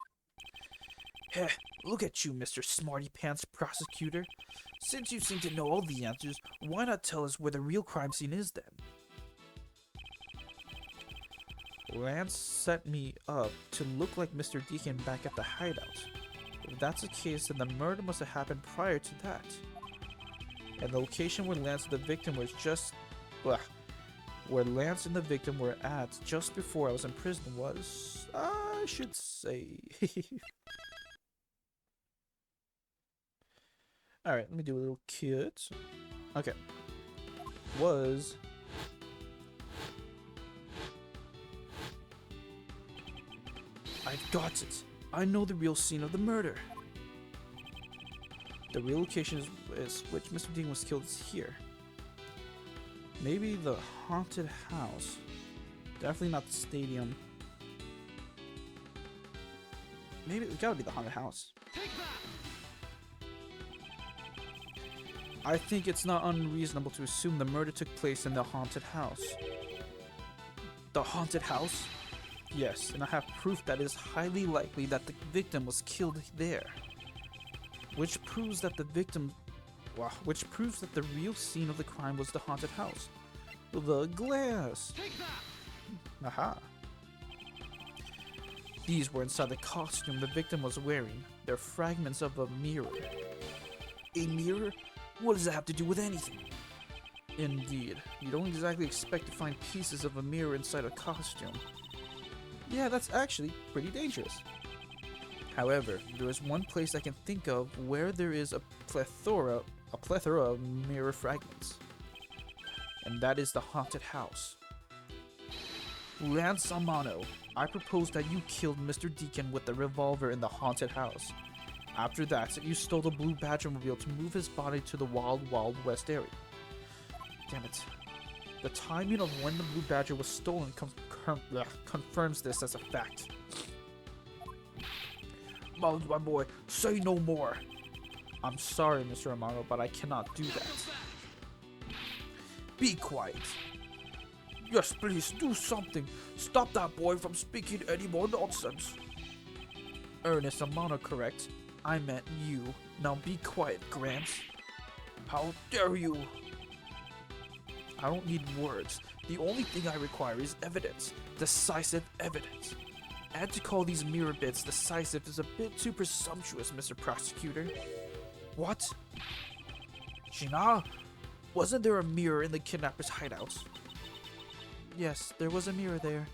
Heh, look at you, Mr. Smarty Pants Prosecutor. Since you seem to know all the answers, why not tell us where the real crime scene is then? Lance set me up to look like Mr. Deacon back at the hideout. If that's the case, then the murder must have happened prior to that. And the location where Lance and the victim was just... Ugh. where Lance and the victim were at just before I was in prison was, I should say. Alright, let me do a little kit. Okay. Was... I've got it. I know the real scene of the murder. The real location is which Mr. Dean was killed is here. Maybe the haunted house. Definitely not the stadium. Maybe it gotta be the haunted house. I think it's not unreasonable to assume the murder took place in the haunted house. The haunted house? Yes, and I have proof that it is highly likely that the victim was killed there. Which proves that the real scene of the crime was the haunted house. The glass. Aha. These were inside the costume the victim was wearing. They're fragments of a mirror. A mirror? What does that have to do with anything? Indeed. You don't exactly expect to find pieces of a mirror inside a costume. Yeah, that's actually pretty dangerous. However, there is one place I can think of where there is a plethora of mirror fragments. And that is the haunted house. Lance Amano, I propose that you killed Mr. Deacon with the revolver in the haunted house. After that, you stole the Blue Badger-mobile to move his body to the Wild Wild West area. Damn it. The timing of when the Blue Badger was stolen confirms this as a fact. Mullins, my boy, say no more. I'm sorry, Mr. Amano, but I cannot do that. Be quiet. Yes, please, do something. Stop that boy from speaking any more nonsense. Ernest Amano, correct? I meant you. Now be quiet, Gramps. How dare you? I don't need words. The only thing I require is evidence. Decisive evidence. And to call these mirror bits decisive is a bit too presumptuous, Mr. Prosecutor. What? Gina? Wasn't there a mirror in the kidnapper's hideout? Yes, there was a mirror there.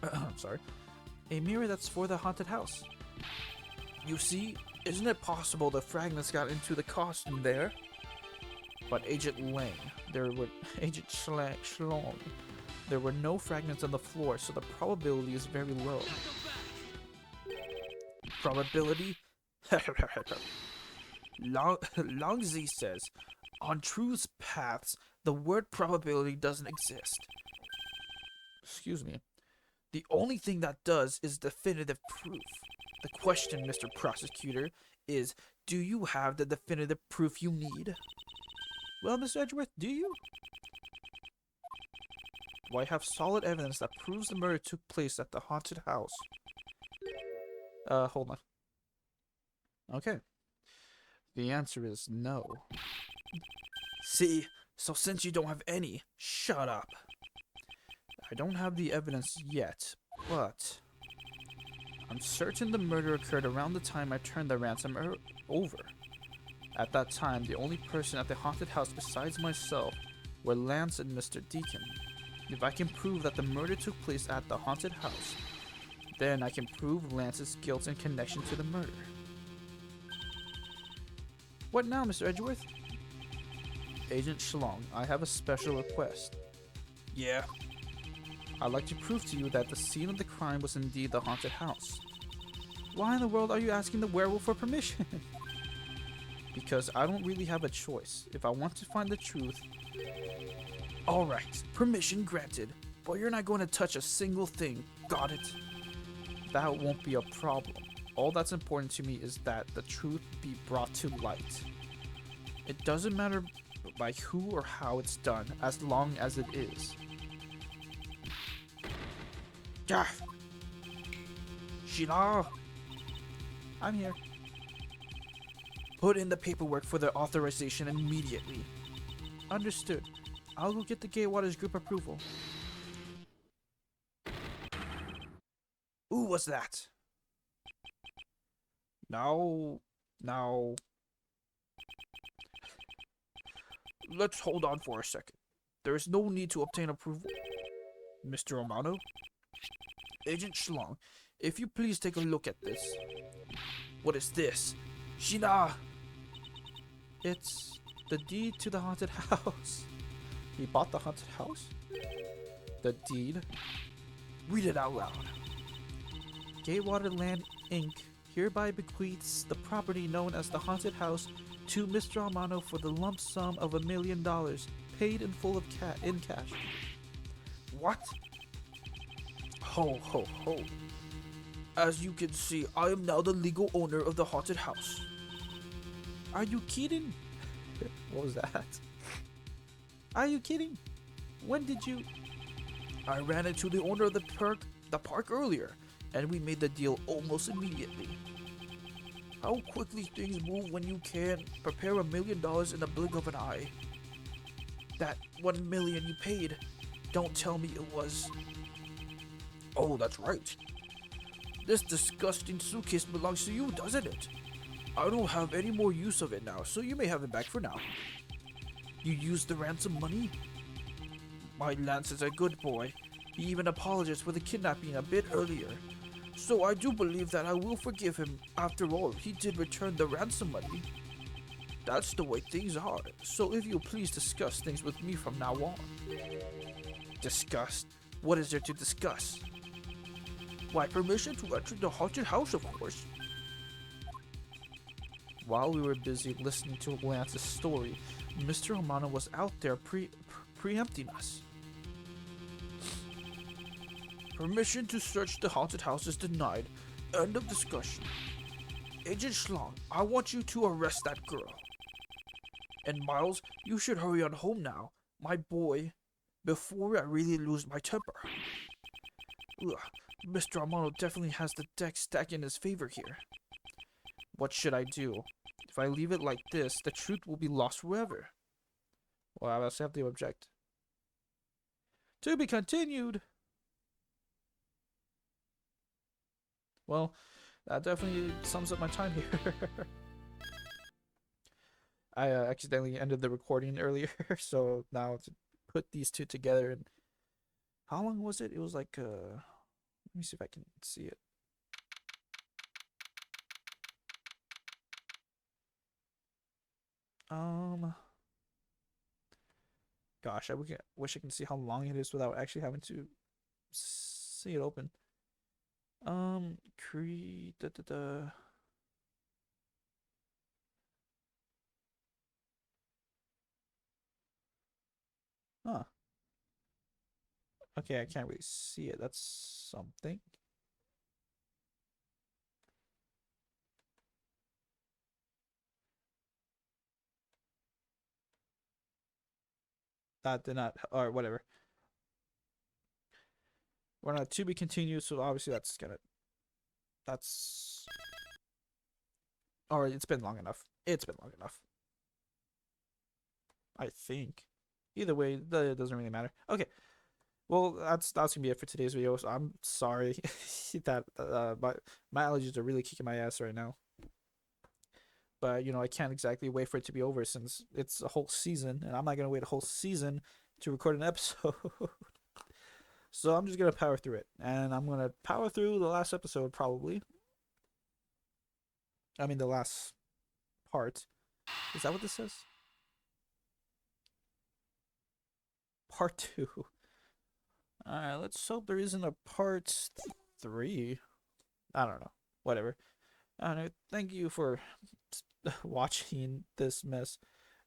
I'm sorry. A mirror that's for the haunted house. You see, isn't it possible the fragments got into the costume there? But Agent Schlong, there were no fragments on the floor, so the probability is very low. Probability? Longzi says, on truth's paths, the word probability doesn't exist. Excuse me. The only thing that does is definitive proof. The question, Mr. Prosecutor, is, do you have the definitive proof you need? Well, Mr. Edgeworth, do you? Do I have solid evidence that proves the murder took place at the haunted house? Hold on. Okay. The answer is no. See, so since you don't have any, shut up. I don't have the evidence yet, but I'm certain the murder occurred around the time I turned the ransom over. At that time, the only person at the haunted house besides myself were Lance and Mr. Deacon. If I can prove that the murder took place at the haunted house, then I can prove Lance's guilt in connection to the murder. What now, Mr. Edgeworth? Agent Schlong, I have a special request. Yeah? I'd like to prove to you that the scene of the crime was indeed the haunted house. Why in the world are you asking the werewolf for permission? Because I don't really have a choice. If I want to find the truth... Alright, permission granted. But you're not going to touch a single thing, got it? That won't be a problem. All that's important to me is that the truth be brought to light. It doesn't matter by who or how it's done, as long as it is. Gah! Shina! I'm here. Put in the paperwork for the authorization immediately. Understood. I'll go get the Gatewaters group approval. Who was that? No. let's hold on for a second. There is no need to obtain approval. Mr. Romano? Agent Schlong, if you please take a look at this. What is this? Shina! It's the deed to the haunted house. He bought the haunted house? The deed? Read it out loud. Gatewater Land Inc. hereby bequeaths the property known as the haunted house to Mr. Romano for the lump sum of $1 million, paid in full in cash. What? Ho, ho, ho. As you can see, I am now the legal owner of the haunted house. Are you kidding? What was that? Are you kidding? When did you... I ran into the owner of the park earlier, and we made the deal almost immediately. How quickly things move when you can prepare $1 million in the blink of an eye. That $1 million you paid, don't tell me it was... Oh, that's right. This disgusting suitcase belongs to you, doesn't it? I don't have any more use of it now, so you may have it back for now. You used the ransom money? My Lance is a good boy. He even apologized for the kidnapping a bit earlier. So I do believe that I will forgive him. After all, he did return the ransom money. That's the way things are. So if you'll please discuss things with me from now on. Discuss? What is there to discuss? Why, permission to enter the haunted house, of course. While we were busy listening to Lance's story, Mr. Romano was out there preempting us. Permission to search the haunted house is denied. End of discussion. Agent Schlong, I want you to arrest that girl. And Miles, you should hurry on home now, my boy, before I really lose my temper. Ugh, Mr. Romano definitely has the deck stacked in his favor here. What should I do? If I leave it like this, the truth will be lost forever. Well, I must have to object. To be continued. Well, that definitely sums up my time here. I accidentally ended the recording earlier, so now to put these two together. And how long was it? It was like, let me see if I can see it. Gosh, I wish I can see how long it is without actually having to see it open. Creed, Huh. Okay, I can't really see it. That's something. That did not, or whatever. We're not to be continued, so obviously that's alright, it's been long enough. It's been long enough. I think. Either way, it doesn't really matter. Okay. Well, that's gonna be it for today's video. So I'm sorry that my allergies are really kicking my ass right now. But you know, I can't exactly wait for it to be over since it's a whole season, and I'm not gonna wait a whole season to record an episode. So I'm just gonna power through it, and I'm gonna power through the last episode probably. I mean, the last part. Is that what this says? Part 2. Alright, let's hope there isn't a part 3. I don't know. Whatever. I don't know. Thank you for watching this mess.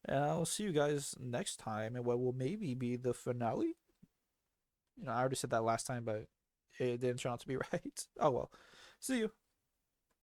And I'll see you guys next time in what will maybe be the finale. You know, I already said that last time, but it didn't turn out to be right. Oh well. See you.